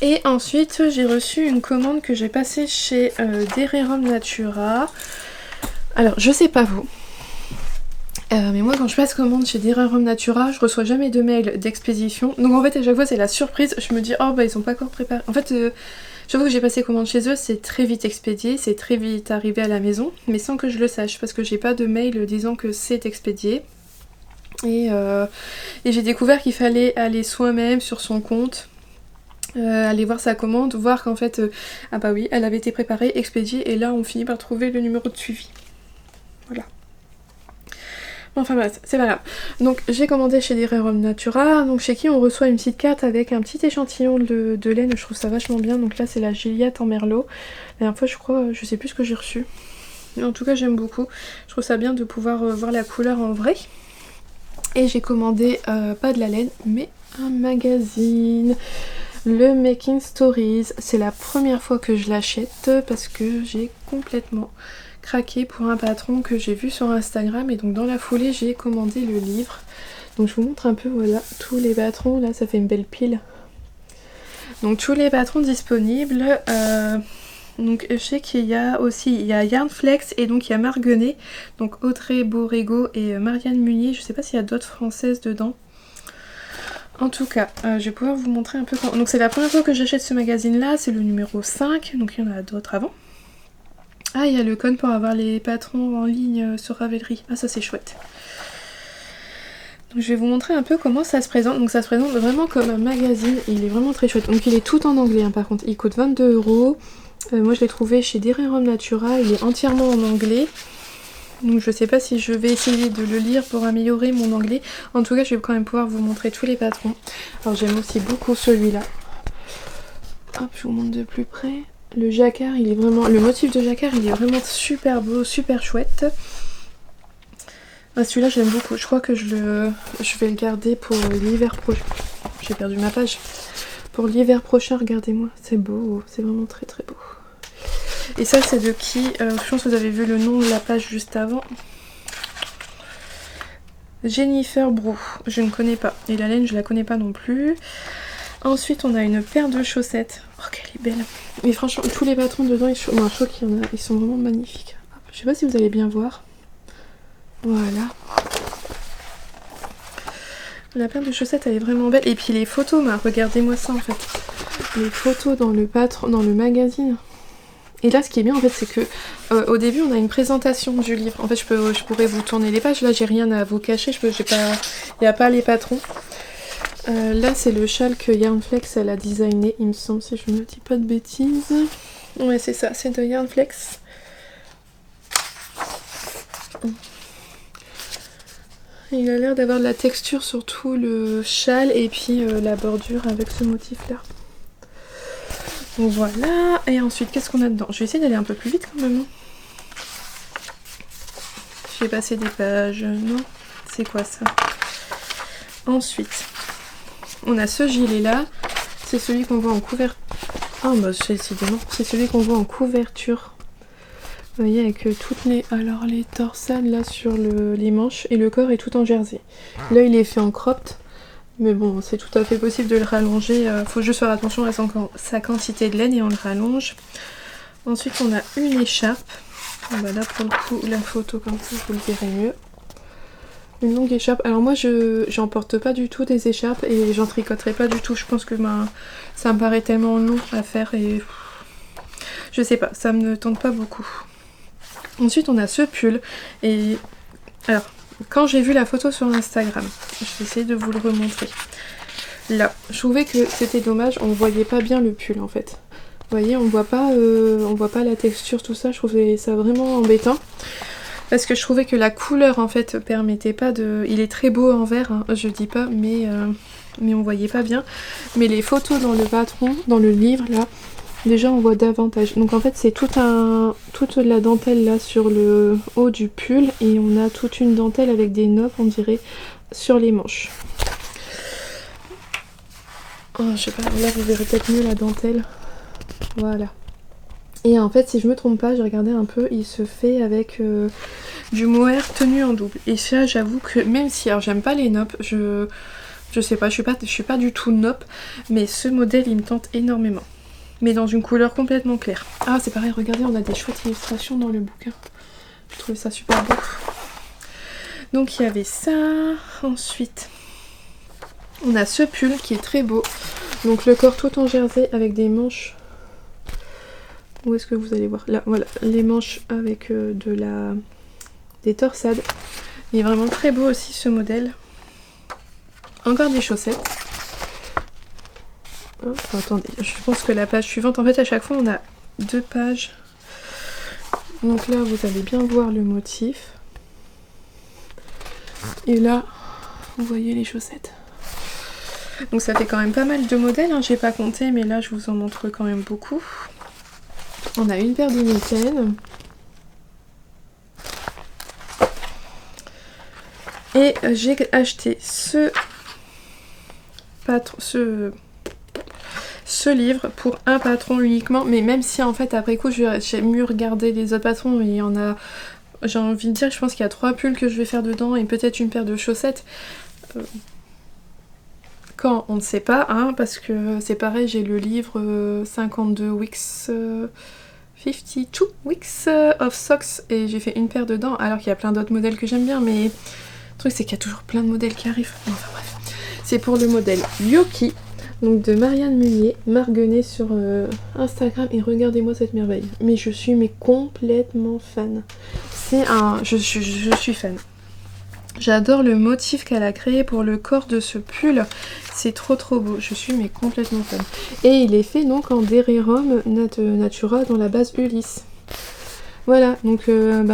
Et ensuite j'ai reçu une commande que j'ai passée chez Dererum Natura. Alors je sais pas vous, mais moi quand je passe commande chez Dererum Natura, je reçois jamais de mail d'expédition. Donc en fait à chaque fois c'est la surprise, je me dis oh ils sont pas encore préparés. En fait chaque fois que j'ai passé commande chez eux, c'est très vite expédié, c'est très vite arrivé à la maison, mais sans que je le sache, parce que j'ai pas de mail disant que c'est expédié. Et j'ai découvert qu'il fallait aller soi-même sur son compte, aller voir sa commande, voir qu'en fait, oui, elle avait été préparée, expédiée, et là on finit par trouver le numéro de suivi. Voilà. Enfin bref, c'est pas grave. Donc j'ai commandé chez Dererum Natura, donc chez qui on reçoit une petite carte avec un petit échantillon de laine, je trouve ça vachement bien. Donc là c'est la Gilliatt en merlot. La dernière fois je crois, je sais plus ce que j'ai reçu. Mais en tout cas j'aime beaucoup. Je trouve ça bien de pouvoir voir la couleur en vrai. Et j'ai commandé pas de la laine, mais un magazine. le Making Stories. C'est la première fois que je l'achète parce que j'ai complètement craqué pour un patron que j'ai vu sur Instagram et donc dans la foulée j'ai commandé le livre. Donc je vous montre un peu, voilà, tous les patrons, là ça fait une belle pile. Donc tous les patrons disponibles, donc je sais qu'il y a aussi, il y a Yarnflex et donc il y a Marguenet, donc Audrey Borrego et Marianne Munier, je sais pas s'il y a d'autres françaises dedans. En tout cas, je vais pouvoir vous montrer un peu comment... Donc c'est la première fois que j'achète ce magazine là, c'est le numéro 5, donc il y en a d'autres avant. Ah, il y a le code pour avoir les patrons en ligne sur Ravelry, ah ça c'est chouette. Donc je vais vous montrer un peu comment ça se présente. Donc ça se présente vraiment comme un magazine, et il est vraiment très chouette. Donc il est tout en anglais hein, par contre, il coûte 22 €. Moi je l'ai trouvé chez Dererum Natura, il est entièrement en anglais. Donc je sais pas si je vais essayer de le lire pour améliorer mon anglais. En tout cas je vais quand même pouvoir vous montrer tous les patrons. Alors j'aime aussi beaucoup celui-là. Hop, je vous montre de plus près. Le jacquard, il est vraiment... Le motif de jacquard, il est vraiment super beau, super chouette. Ah, celui-là j'aime beaucoup. Je crois que je vais le garder pour l'hiver prochain. J'ai perdu ma page. Pour l'hiver prochain, regardez-moi. C'est beau, c'est vraiment très très beau. Et ça c'est de qui je pense que vous avez vu le nom de la page juste avant. Jennifer Brou, je ne connais pas. Et la laine je la connais pas non plus. Ensuite on a une paire de chaussettes. Oh qu'elle est belle. Mais franchement tous les patrons dedans, je crois qu'il y en a, ils sont vraiment magnifiques. Je sais pas si vous allez bien voir. Voilà. La paire de chaussettes elle est vraiment belle. Et puis les photos, regardez-moi ça en fait. Les photos dans le magazine. Et là ce qui est bien en fait c'est que au début on a une présentation du livre. En fait je pourrais vous tourner les pages, là j'ai rien à vous cacher, il n'y a pas les patrons. Là c'est le châle que Yarnflex elle a designé, il me semble, si je me dis pas de bêtises. Ouais c'est ça, c'est de Yarnflex. Il a l'air d'avoir de la texture sur tout le châle et puis la bordure avec ce motif là. Donc voilà, et ensuite qu'est-ce qu'on a dedans? Je vais essayer d'aller un peu plus vite quand même. J'ai passé des pages, non? C'est quoi ça? Ensuite, on a ce gilet là, c'est celui qu'on voit en couverture. Ah bah décidément, c'est celui qu'on voit en couverture. Vous voyez avec toutes les torsades là sur les manches et le corps est tout en jersey. Là il est fait en cropped. Mais bon, c'est tout à fait possible de le rallonger. Faut juste faire attention à sa quantité de laine et on le rallonge. Ensuite, on a une écharpe. Bah là, pour le coup, la photo comme ça, vous le verrez mieux. Une longue écharpe. Alors moi, j'en porte pas du tout des écharpes et j'en tricoterai pas du tout. Je pense que ça me paraît tellement long à faire et je sais pas, ça me tente pas beaucoup. Ensuite, on a ce pull et alors. Quand j'ai vu la photo sur Instagram, je vais essayer de vous le remontrer. Là, je trouvais que c'était dommage, on voyait pas bien le pull en fait. Vous voyez, on voit pas la texture, tout ça, je trouvais ça vraiment embêtant. Parce que je trouvais que la couleur en fait permettait pas de... Il est très beau en vert, hein, je dis pas, mais on voyait pas bien. Mais les photos dans le patron, dans le livre là, déjà on voit davantage. Donc en fait c'est toute la dentelle là sur le haut du pull et on a toute une dentelle avec des noppes on dirait sur les manches. Oh, je sais pas, là vous verrez peut-être mieux la dentelle. Voilà. Et en fait si je me trompe pas, j'ai regardé un peu, il se fait avec du mohair tenu en double. Et ça j'avoue que même si, alors j'aime pas les noppes, je sais pas, je suis pas du tout nope, mais ce modèle il me tente énormément. Mais dans une couleur complètement claire. Ah c'est pareil, regardez, on a des chouettes illustrations dans le bouquin. Je trouvais ça super beau. Donc il y avait ça. Ensuite, on a ce pull qui est très beau. Donc le corps tout en jersey avec des manches. Où est-ce que vous allez voir? Là, voilà, les manches avec des torsades. Il est vraiment très beau aussi ce modèle. Encore des chaussettes. Oh, attendez, je pense que la page suivante, en fait à chaque fois on a 2 pages. Donc là vous allez bien voir le motif. Et là, vous voyez les chaussettes. Donc ça fait quand même pas mal de modèles, hein. J'ai pas compté mais là je vous en montre quand même beaucoup. On a une paire de mitaines. Et j'ai acheté ce livre pour un patron uniquement, mais même si en fait après coup j'ai mieux regarder les autres patrons, il y en a, j'ai envie de dire, je pense qu'il y a 3 pulls que je vais faire dedans et peut-être une paire de chaussettes. Quand on ne sait pas, hein, parce que c'est pareil, j'ai le livre 52 weeks, 52 weeks of socks et j'ai fait une paire dedans, alors qu'il y a plein d'autres modèles que j'aime bien, mais le truc c'est qu'il y a toujours plein de modèles qui arrivent. Enfin bref. C'est pour le modèle Yoki, donc de Marianne Munier, Marguenet sur Instagram, et regardez-moi cette merveille. Mais je suis complètement fan. C'est un... Je suis fan. J'adore le motif qu'elle a créé pour le corps de ce pull. C'est trop beau. Je suis complètement fan. Et il est fait donc en Derirum Natura dans la base Ulysse. Voilà, donc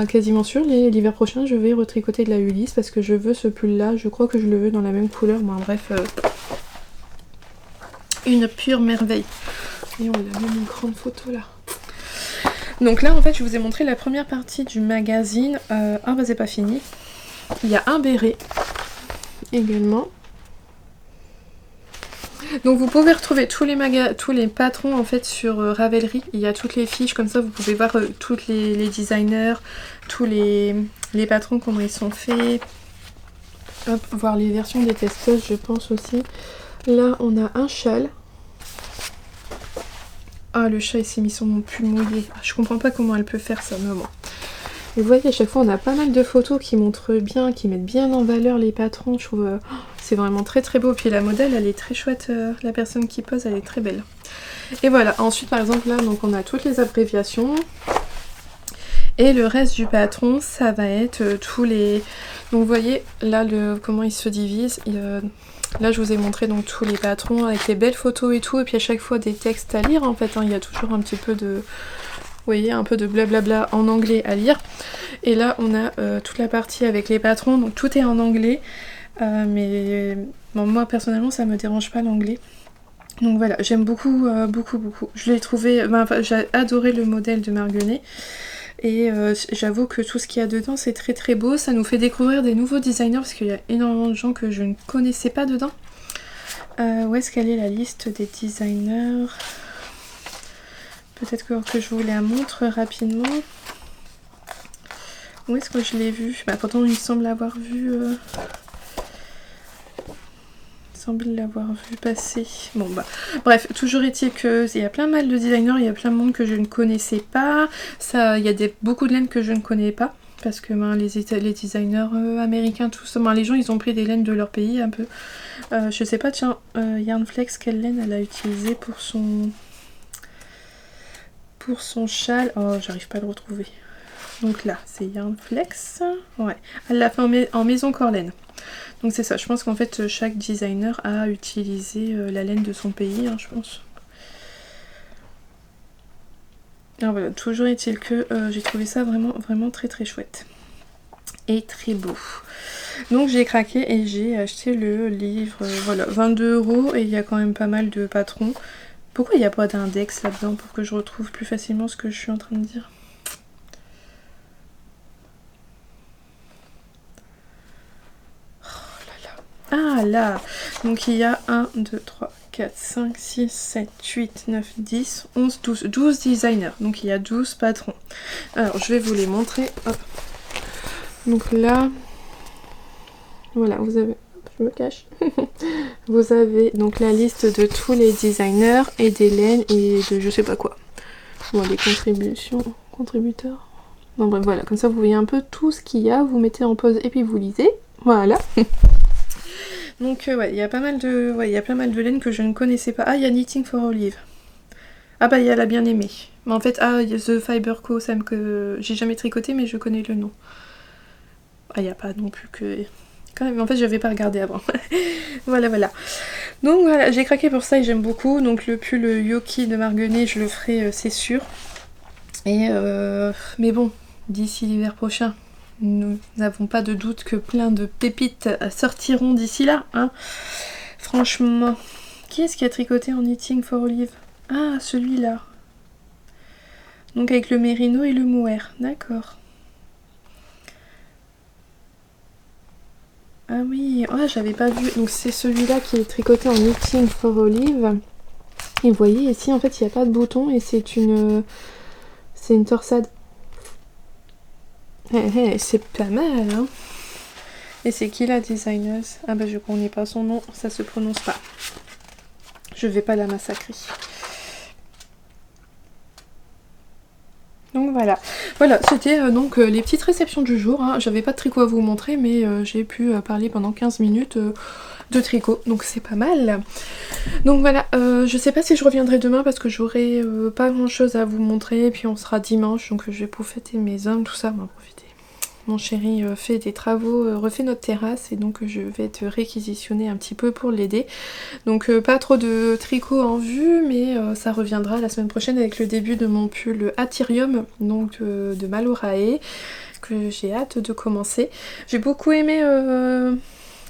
quasiment sûr, l'hiver prochain, je vais retricoter de la Ulysse parce que je veux ce pull-là. Je crois que je le veux dans la même couleur. Bon, bref, une pure merveille. Et on a même une grande photo là. Donc là, en fait, je vous ai montré la première partie du magazine. Ah bah c'est pas fini. Il y a un béret également. Donc vous pouvez retrouver tous les patrons en fait sur Ravelry. Il y a toutes les fiches, comme ça vous pouvez voir tous les designers, tous les patrons, comment ils sont faits. Hop, voir les versions des testeuses, je pense aussi. Là on a un châle. Ah, le chat il s'est mis sur mon pull mouillé. Je comprends pas comment elle peut faire ça, mais bon. Et vous voyez, à chaque fois on a pas mal de photos qui montrent bien, qui mettent bien en valeur les patrons. Je trouve c'est vraiment très beau. Puis la modèle elle est très chouette, la personne qui pose elle est très belle. Et voilà, ensuite par exemple là donc on a toutes les abréviations. Et le reste du patron ça va être tous les... Donc vous voyez là comment ils se divisent. Là je vous ai montré donc tous les patrons avec les belles photos et tout. Et puis à chaque fois des textes à lire en fait, hein. Il y a toujours un petit peu de... Vous voyez, un peu de blablabla en anglais à lire. Et là, on a toute la partie avec les patrons, donc tout est en anglais. Mais bon, moi, personnellement, ça me dérange pas l'anglais. Donc voilà, j'aime beaucoup. Je l'ai trouvé... j'ai adoré le modèle de Marguenet. Et j'avoue que tout ce qu'il y a dedans, c'est très beau. Ça nous fait découvrir des nouveaux designers, parce qu'il y a énormément de gens que je ne connaissais pas dedans. Où est-ce qu'elle est la liste des designers ? Peut-être que je vous la montre rapidement. Où est-ce que je l'ai vu? Pourtant, il semble l'avoir vu... Il semble l'avoir vu passer. Bon, bref, toujours est-il qu'il y a plein mal de designers, il y a plein de monde que je ne connaissais pas. Ça, il y a beaucoup de laines que je ne connais pas. Parce que les designers américains, tout ça, les gens, ils ont pris des laines de leur pays un peu. Je sais pas, tiens, Yarnflex, quelle laine elle a utilisé pour son châle? Oh, j'arrive pas à le retrouver. Donc là, c'est Yarnflex. Ouais, elle l'a fait en maison Corlaine. Donc c'est ça, je pense qu'en fait, chaque designer a utilisé la laine de son pays, hein, je pense. Alors voilà, toujours est-il que j'ai trouvé ça vraiment très chouette. Et très beau. Donc j'ai craqué et j'ai acheté le livre, voilà, 22 € et il y a quand même pas mal de patrons. Pourquoi il n'y a pas d'index là-dedans pour que je retrouve plus facilement ce que je suis en train de dire? Oh là là. Ah là. Donc il y a 1, 2, 3, 4, 5, 6, 7, 8, 9, 10, 11, 12. 12 designers. Donc il y a 12 patrons. Alors je vais vous les montrer. Hop. Donc là, voilà, vous avez... Je me cache. Vous avez donc la liste de tous les designers et des laines et de je sais pas quoi. Bon, les contributeurs. Non, bref, voilà, comme ça vous voyez un peu tout ce qu'il y a. Vous mettez en pause et puis vous lisez. Voilà. Donc, ouais, il y a pas mal de laines que je ne connaissais pas. Ah, il y a Knitting for Olive. Ah, bah, il y a la bien-aimée. Mais en fait, il y a The Fiber Co. Sam que j'ai jamais tricoté, mais je connais le nom. Ah, il n'y a pas non plus que... Quand même, en fait, je n'avais pas regardé avant. Voilà. Donc voilà, j'ai craqué pour ça et j'aime beaucoup. Donc le pull Yoki de Marguenet, je le ferai, c'est sûr. Et mais bon, d'ici l'hiver prochain, nous n'avons pas de doute que plein de pépites sortiront d'ici là. Hein. Franchement, qui est-ce qui a tricoté en Knitting for Olive? Ah, celui-là. Donc avec le mérino et le mohair, d'accord. Ah oui, oh, j'avais pas vu. Donc c'est celui-là qui est tricoté en Knitting for Olive. Et vous voyez ici en fait il n'y a pas de bouton et c'est une torsade. C'est pas mal hein. Et c'est qui la designeuse? Ah bah je connais pas son nom, ça se prononce pas. Je vais pas la massacrer. Donc voilà, c'était donc les petites réceptions du jour, hein. J'avais pas de tricot à vous montrer mais j'ai pu parler pendant 15 minutes de tricot, donc c'est pas mal. Donc voilà, je sais pas si je reviendrai demain parce que j'aurai pas grand chose à vous montrer, et puis on sera dimanche, donc je vais profiter mes hommes, tout ça, on va profiter. Mon chéri fait des travaux, refait notre terrasse et donc je vais te réquisitionner un petit peu pour l'aider. Donc pas trop de tricot en vue, mais ça reviendra la semaine prochaine avec le début de mon pull Atyrium, donc de Malorae, que j'ai hâte de commencer. J'ai beaucoup aimé,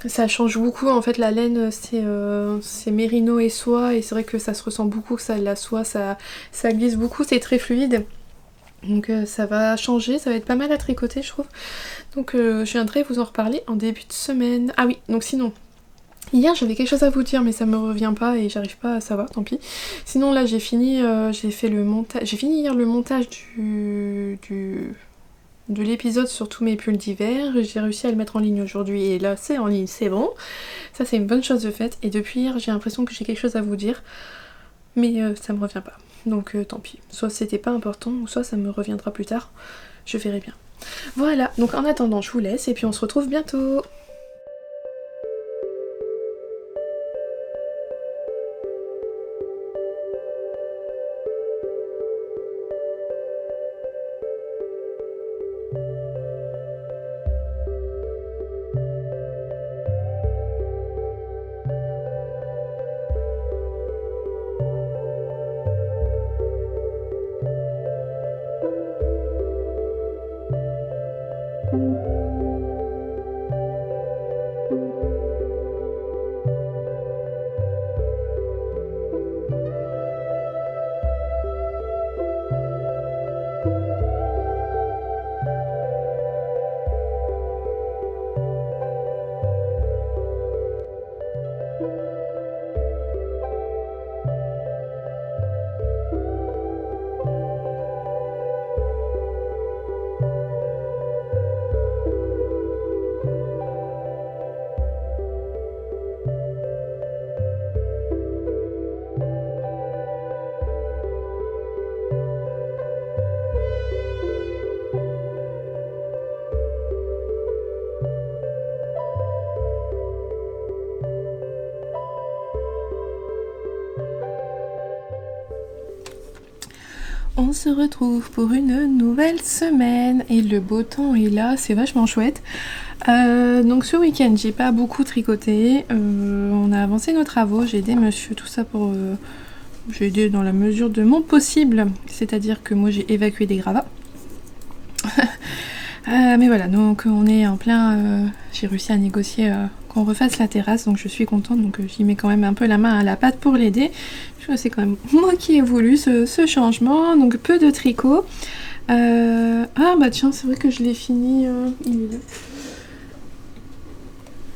ça change beaucoup en fait, la laine c'est mérino et soie, et c'est vrai que ça se ressent beaucoup, que ça la soie, ça glisse beaucoup, c'est très fluide. Donc ça va changer, ça va être pas mal à tricoter je trouve. Donc je viendrai vous en reparler en début de semaine. Ah oui, donc sinon, hier j'avais quelque chose à vous dire mais ça me revient pas et j'arrive pas à savoir, tant pis. Sinon là j'ai fini, j'ai fini hier le montage de l'épisode sur tous mes pulls d'hiver. J'ai réussi à le mettre en ligne aujourd'hui et là c'est en ligne, c'est bon. Ça c'est une bonne chose de faite, et depuis hier j'ai l'impression que j'ai quelque chose à vous dire. Mais ça me revient pas. Donc tant pis. Soit c'était pas important, ou soit ça me reviendra plus tard. Je verrai bien. Voilà, donc en attendant, je vous laisse et puis on se retrouve bientôt. On se retrouve pour une nouvelle semaine et le beau temps est là, c'est vachement chouette. Donc ce week-end j'ai pas beaucoup tricoté, on a avancé nos travaux, j'ai aidé monsieur, tout ça pour... j'ai aidé dans la mesure de mon possible, c'est-à-dire que moi j'ai évacué des gravats. Mais voilà, donc on est en plein... j'ai réussi à négocier qu'on refasse la terrasse, donc je suis contente, donc j'y mets quand même un peu la main à la pâte pour l'aider. C'est quand même moi qui ai voulu ce changement, donc peu de tricot. Ah bah tiens, c'est vrai que je l'ai fini, il est là.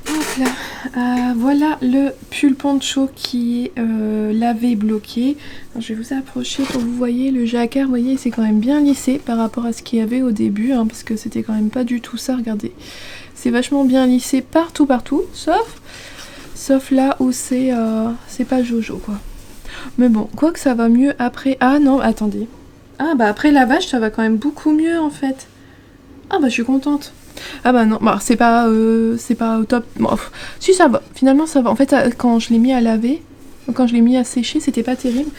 Hop là. Voilà le pull poncho qui est lavé, bloqué. Alors, je vais vous approcher pour que vous voyez le jacquard, vous voyez c'est quand même bien lissé par rapport à ce qu'il y avait au début, hein, parce que c'était quand même pas du tout ça, regardez. C'est vachement bien lissé partout, sauf là où c'est pas Jojo quoi. Mais bon, quoi que ça va mieux après... Ah non, attendez. Ah bah après lavage, ça va quand même beaucoup mieux en fait. Ah bah je suis contente. Ah bah non, bah, c'est pas au top. Bon, si ça va, finalement ça va. En fait, quand je l'ai mis à laver, quand je l'ai mis à sécher, c'était pas terrible.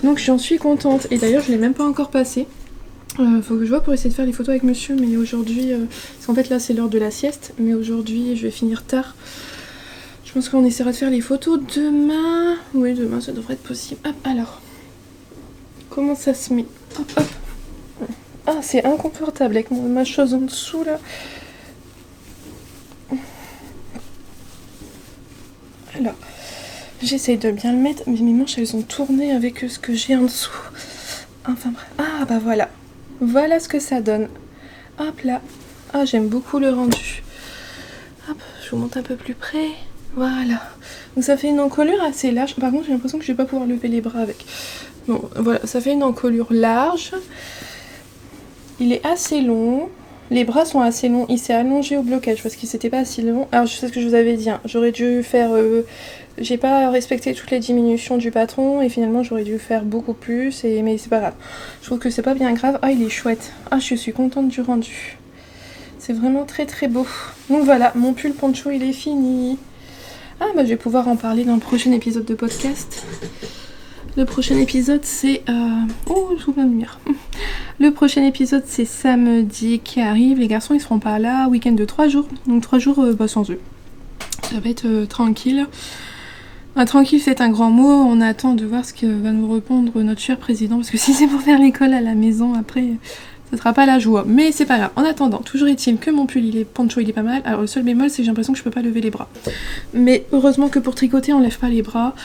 Donc j'en suis contente. Et d'ailleurs, je l'ai même pas encore passé. Faut que je vois pour essayer de faire les photos avec monsieur. Mais aujourd'hui, parce qu'en fait là c'est l'heure de la sieste. Mais aujourd'hui, je vais finir tard. Je pense qu'on essaiera de faire les photos demain. Oui, demain ça devrait être possible. Hop, alors. Comment ça se met? Hop, hop. Ah, c'est inconfortable avec ma chose en dessous là. Alors, j'essaye de bien le mettre, mais mes manches elles ont tourné avec ce que j'ai en dessous. Enfin bref. Ah bah voilà. Voilà ce que ça donne. Hop là. Ah, j'aime beaucoup le rendu. Hop, je vous monte un peu plus près. Voilà. Donc ça fait une encolure assez large. Par contre j'ai l'impression que je vais pas pouvoir lever les bras avec. Bon voilà, ça fait une encolure large. Il est assez long. Les bras sont assez longs. Il s'est allongé au blocage parce qu'il s'était pas assez long. Alors je sais ce que je vous avais dit. Hein. J'aurais dû faire... J'ai pas respecté toutes les diminutions du patron et finalement j'aurais dû faire beaucoup plus. Mais c'est pas grave. Je trouve que c'est pas bien grave. Ah il est chouette. Ah je suis contente du rendu. C'est vraiment très très beau. Donc voilà, mon pull poncho il est fini. Ah bah je vais pouvoir en parler dans le prochain épisode de podcast. Le prochain épisode c'est... Oh, je vous ma lumière. Le prochain épisode c'est samedi qui arrive. Les garçons ils seront pas là. Week-end de 3 jours. Donc 3 jours sans eux. Ça va être tranquille. Tranquille c'est un grand mot. On attend de voir ce que va nous répondre notre cher président. Parce que si c'est pour faire l'école à la maison après... Ce sera pas la joie, mais c'est pas grave. En attendant, toujours est-il que mon pull, il est poncho, il est pas mal. Alors le seul bémol, c'est que j'ai l'impression que je peux pas lever les bras. Mais heureusement que pour tricoter, on lève pas les bras.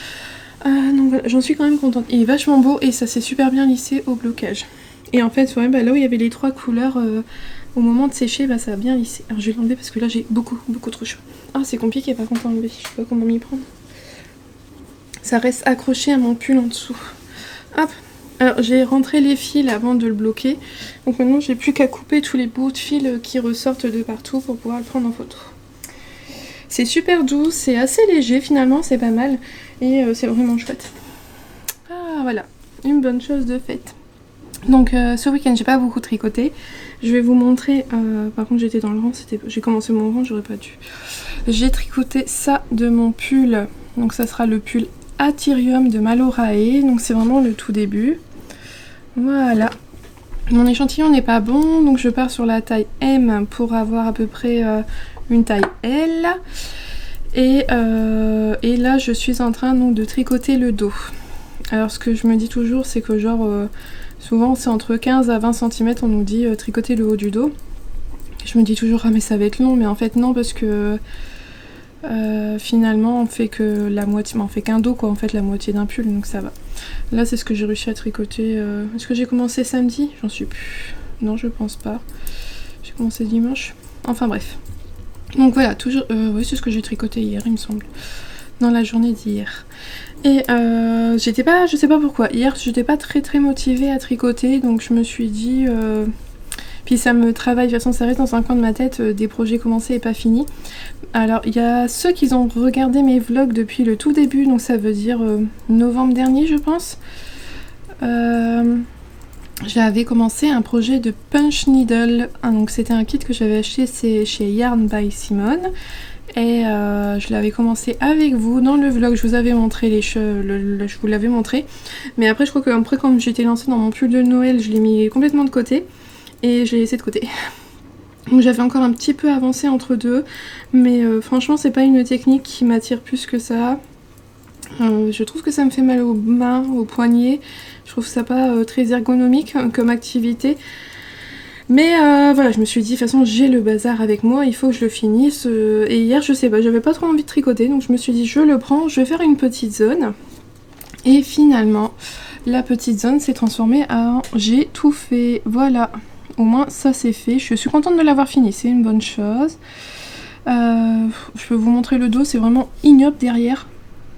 Donc voilà, j'en suis quand même contente. Il est vachement beau et ça s'est super bien lissé au blocage. Et en fait, ouais, là où il y avait les 3 couleurs, au moment de sécher, ça a bien lissé. Alors je vais l'enlever parce que là j'ai beaucoup trop chaud. Ah, c'est compliqué par contre à enlever, je sais pas comment m'y prendre. Ça reste accroché à mon pull en dessous. Hop. Alors j'ai rentré les fils avant de le bloquer, donc maintenant j'ai plus qu'à couper tous les bouts de fils qui ressortent de partout pour pouvoir le prendre en photo. C'est super doux, c'est assez léger finalement, c'est pas mal, et c'est vraiment chouette. Ah voilà, une bonne chose de faite. Donc ce week-end j'ai pas beaucoup tricoté, je vais vous montrer, par contre j'étais dans le rang, j'ai commencé mon rang, j'aurais pas dû. J'ai tricoté ça de mon pull, donc ça sera le pull Atyrium de Malorae, donc c'est vraiment le tout début. Voilà, mon échantillon n'est pas bon, donc je pars sur la taille M pour avoir à peu près une taille L. Et là je suis en train donc de tricoter le dos. Alors ce que je me dis toujours c'est que genre souvent c'est entre 15 à 20 cm on nous dit tricoter le haut du dos. Je me dis toujours ah mais ça va être long, mais en fait non, parce que finalement on fait que la moitié, on fait qu'un dos quoi, en fait la moitié d'un pull, donc ça va. Là c'est ce que j'ai réussi à tricoter. Est-ce que j'ai commencé samedi? J'en suis plus. Non je pense pas. J'ai commencé dimanche. Enfin bref. Donc voilà, toujours. Oui c'est ce que j'ai tricoté hier il me semble. Dans la journée d'hier. Et j'étais pas, je sais pas pourquoi, hier j'étais pas très motivée à tricoter, donc je me suis dit... Puis ça me travaille, de toute façon ça reste dans un coin de ma tête, des projets commencés et pas finis. Alors il y a ceux qui ont regardé mes vlogs depuis le tout début, donc ça veut dire novembre dernier je pense. J'avais commencé un projet de punch needle, donc c'était un kit que j'avais acheté chez Yarn by Simone. Et je l'avais commencé avec vous dans le vlog, je vous avais montré je vous l'avais montré. Mais après je crois que après, quand j'étais lancée dans mon pull de Noël, je l'ai mis complètement de côté. Et je l'ai laissé de côté. Donc j'avais encore un petit peu avancé entre deux. Mais franchement c'est pas une technique qui m'attire plus que ça. Je trouve que ça me fait mal aux mains, aux poignets. Je trouve ça pas très ergonomique comme activité. Mais voilà, je me suis dit, de toute façon j'ai le bazar avec moi, il faut que je le finisse. Et hier je sais pas, j'avais pas trop envie de tricoter, donc je me suis dit je le prends, je vais faire une petite zone. Et finalement, la petite zone s'est transformée en j'ai tout fait, voilà. Au moins ça c'est fait, je suis contente de l'avoir fini, c'est une bonne chose. Je peux vous montrer le dos, c'est vraiment ignoble derrière.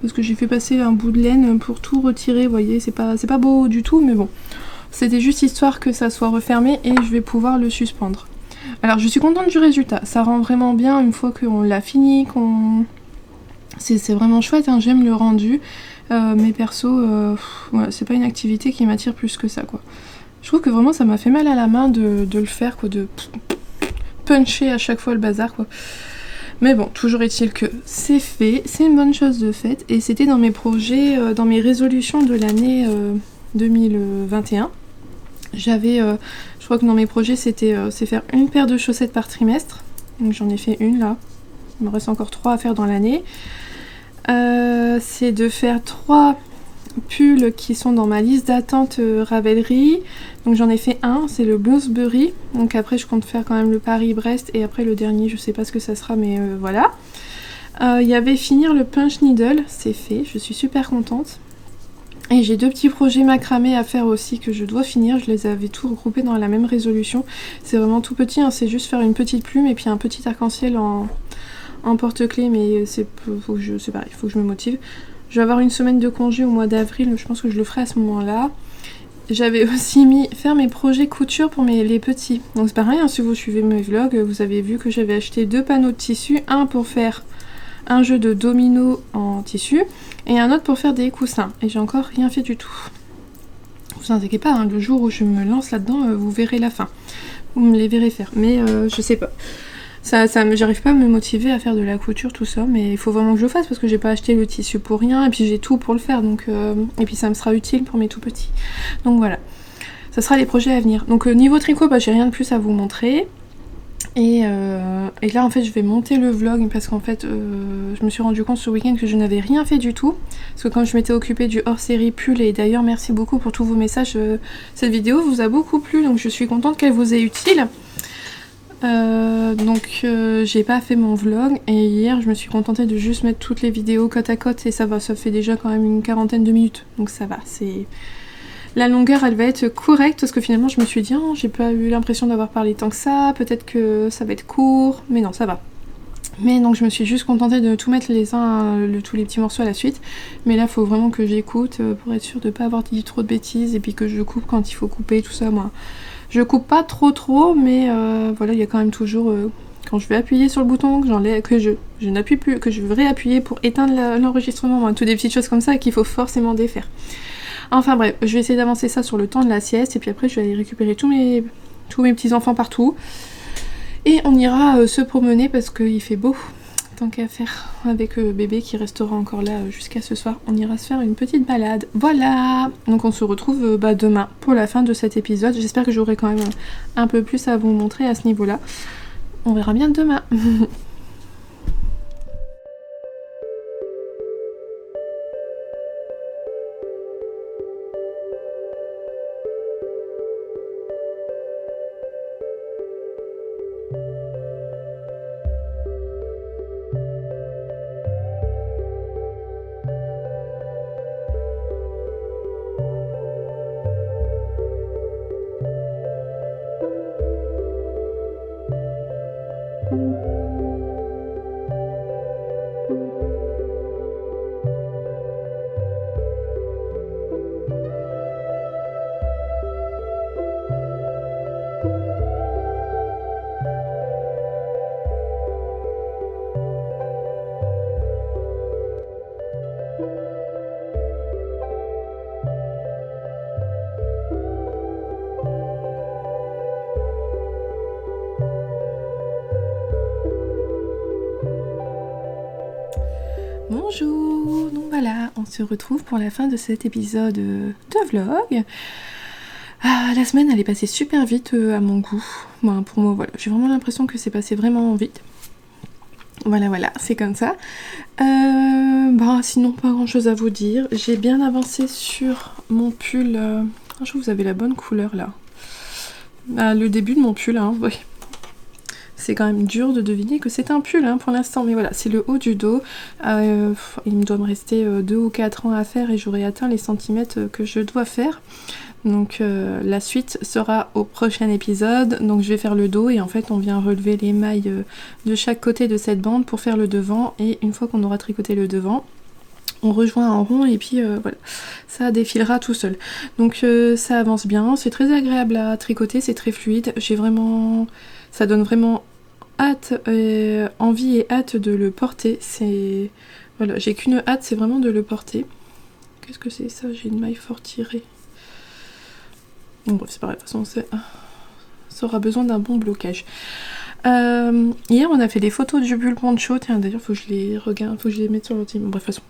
Parce que j'ai fait passer un bout de laine pour tout retirer, vous voyez, c'est pas beau du tout, mais bon. C'était juste histoire que ça soit refermé et je vais pouvoir le suspendre. Alors je suis contente du résultat, ça rend vraiment bien une fois qu'on l'a fini, c'est vraiment chouette, hein, j'aime le rendu. Mais perso, ouais, c'est pas une activité qui m'attire plus que ça quoi. Je trouve que vraiment ça m'a fait mal à la main de le faire quoi, de puncher à chaque fois le bazar quoi. Mais bon, toujours est-il que c'est fait, c'est une bonne chose de faite. Et c'était dans mes projets, dans mes résolutions de l'année 2021. J'avais, je crois que dans mes projets c'est faire une paire de chaussettes par trimestre. Donc j'en ai fait une là. Il me reste encore 3 à faire dans l'année. C'est de faire 3 pulls qui sont dans ma liste d'attente Ravelry. Donc j'en ai fait un, c'est le Bloomsbury. Donc après je compte faire quand même le Paris-Brest et après le dernier je sais pas ce que ça sera, mais voilà. Il y avait finir le punch needle, c'est fait, je suis super contente. Et j'ai 2 petits projets macramé à faire aussi que je dois finir, je les avais tous regroupés dans la même résolution. C'est vraiment tout petit, hein, c'est juste faire une petite plume et puis un petit arc-en-ciel en porte-clés, mais c'est pareil, faut que je me motive. Je vais avoir une semaine de congé au mois d'avril, je pense que je le ferai à ce moment-là. J'avais aussi mis faire mes projets couture pour les petits. Donc c'est pareil, hein, si vous suivez mes vlogs, vous avez vu que j'avais acheté 2 panneaux de tissu, un pour faire un jeu de domino en tissu et un autre pour faire des coussins. Et j'ai encore rien fait du tout. Vous inquiétez pas, hein, le jour où je me lance là-dedans, vous verrez la fin. Vous me les verrez faire. Mais je sais pas. J'arrive pas à me motiver à faire de la couture, tout ça, mais il faut vraiment que je le fasse parce que j'ai pas acheté le tissu pour rien et puis j'ai tout pour le faire, donc et puis ça me sera utile pour mes tout petits. Donc voilà, ça sera les projets à venir. Donc niveau tricot, j'ai rien de plus à vous montrer. Et là en fait je vais monter le vlog parce qu'en fait je me suis rendu compte ce week-end que je n'avais rien fait du tout. Parce que quand je m'étais occupée du hors-série pull, et d'ailleurs merci beaucoup pour tous vos messages, cette vidéo vous a beaucoup plu, donc je suis contente qu'elle vous est utile. Donc j'ai pas fait mon vlog et hier je me suis contentée de juste mettre toutes les vidéos côte à côte et ça va, ça fait déjà quand même une quarantaine de minutes, donc ça va, c'est... La longueur elle va être correcte parce que finalement je me suis dit oh, j'ai pas eu l'impression d'avoir parlé tant que ça, peut-être que ça va être court, mais non ça va. Mais donc je me suis juste contentée de tout mettre tous les petits morceaux à la suite, mais là faut vraiment que j'écoute pour être sûre de pas avoir dit trop de bêtises et puis que je coupe quand il faut couper, tout ça. Moi je coupe pas trop, mais voilà, il y a quand même toujours quand je vais appuyer sur le bouton, que je n'appuie plus, que je veux réappuyer pour éteindre l'enregistrement, toutes des petites choses comme ça qu'il faut forcément défaire. Enfin bref, je vais essayer d'avancer ça sur le temps de la sieste et puis après je vais aller récupérer tous mes petits enfants partout et on ira se promener parce qu'il fait beau. Tant qu'à faire avec bébé qui restera encore là jusqu'à ce soir, on ira se faire une petite balade. Voilà, donc on se retrouve demain pour la fin de cet épisode. J'espère que j'aurai quand même un peu plus à vous montrer à ce niveau-là. On verra bien demain. Bonjour, donc voilà, on se retrouve pour la fin de cet épisode de vlog. La semaine elle est passée super vite à mon goût. Pour moi voilà, j'ai vraiment l'impression que c'est passé vraiment vite. Voilà, c'est comme ça. Sinon pas grand chose à vous dire. J'ai bien avancé sur mon pull. Je trouve que vous avez la bonne couleur là. Le début de mon pull, oui. C'est quand même dur de deviner que c'est un pull pour l'instant, mais voilà, c'est le haut du dos. Il me doit me rester 2 ou 4 ans à faire et j'aurai atteint les centimètres que je dois faire. Donc la suite sera au prochain épisode. Donc je vais faire le dos et en fait on vient relever les mailles de chaque côté de cette bande pour faire le devant. Et une fois qu'on aura tricoté le devant, on rejoint en rond et puis voilà, ça défilera tout seul. Donc ça avance bien, c'est très agréable à tricoter, c'est très fluide. Ça donne vraiment envie et hâte de le porter. Voilà, j'ai qu'une hâte, c'est vraiment de le porter. Qu'est-ce que c'est ça? J'ai une maille fort tirée. Bon bref, c'est pareil, de toute façon ça aura besoin d'un bon blocage. Hier on a fait des photos du bulle poncho. Tiens d'ailleurs faut que je les regarde, faut que je les mette sur le team. Bref, de toute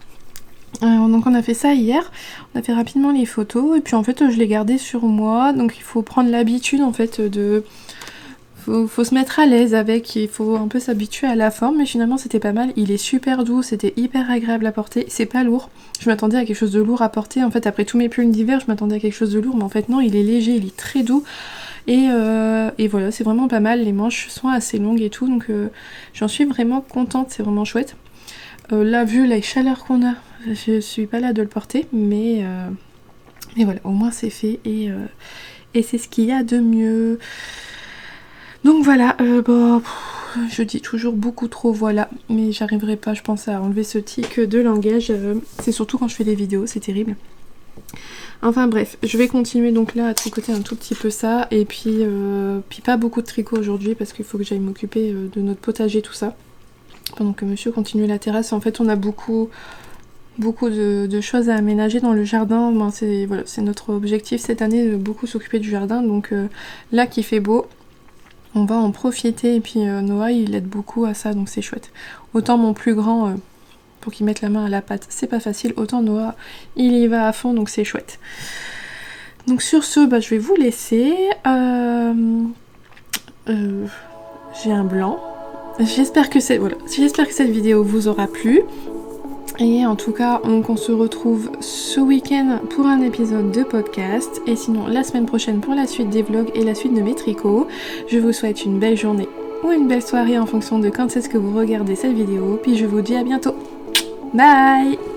façon. Donc on a fait ça hier, on a fait rapidement les photos et puis en fait je l'ai gardé sur moi. Donc il faut prendre l'habitude en fait faut se mettre à l'aise avec, il faut un peu s'habituer à la forme, mais finalement c'était pas mal, il est super doux, c'était hyper agréable à porter, c'est pas lourd. Je m'attendais à quelque chose de lourd à porter, en fait après tous mes pulls d'hiver je m'attendais à quelque chose de lourd, mais en fait non, il est léger, il est très doux. Et voilà, c'est vraiment pas mal, les manches sont assez longues et tout, donc j'en suis vraiment contente, c'est vraiment chouette. Là, vu la chaleur qu'on a, je suis pas là de le porter, mais voilà, au moins c'est fait et c'est ce qu'il y a de mieux. Donc voilà, Je dis toujours beaucoup trop voilà, mais j'arriverai pas je pense à enlever ce tic de langage, c'est surtout quand je fais des vidéos, c'est terrible. Enfin bref, je vais continuer donc là à tricoter un tout petit peu ça, et puis pas beaucoup de tricot aujourd'hui parce qu'il faut que j'aille m'occuper de notre potager, tout ça. Pendant que monsieur continue la terrasse, en fait on a beaucoup de choses à aménager dans le jardin. Ben, c'est notre objectif cette année, de beaucoup s'occuper du jardin, donc là qu'il fait beau, on va en profiter, et puis Noah il aide beaucoup à ça, donc c'est chouette. Autant mon plus grand... pour qu'il mette la main à la pâte, c'est pas facile, autant Noah, il y va à fond, donc c'est chouette. Donc sur ce, je vais vous laisser. J'ai un blanc. J'espère que cette vidéo vous aura plu. Et en tout cas, on se retrouve ce week-end pour un épisode de podcast. Et sinon, la semaine prochaine pour la suite des vlogs et la suite de mes tricots. Je vous souhaite une belle journée ou une belle soirée en fonction de quand est-ce que vous regardez cette vidéo. Puis je vous dis à bientôt. Bye!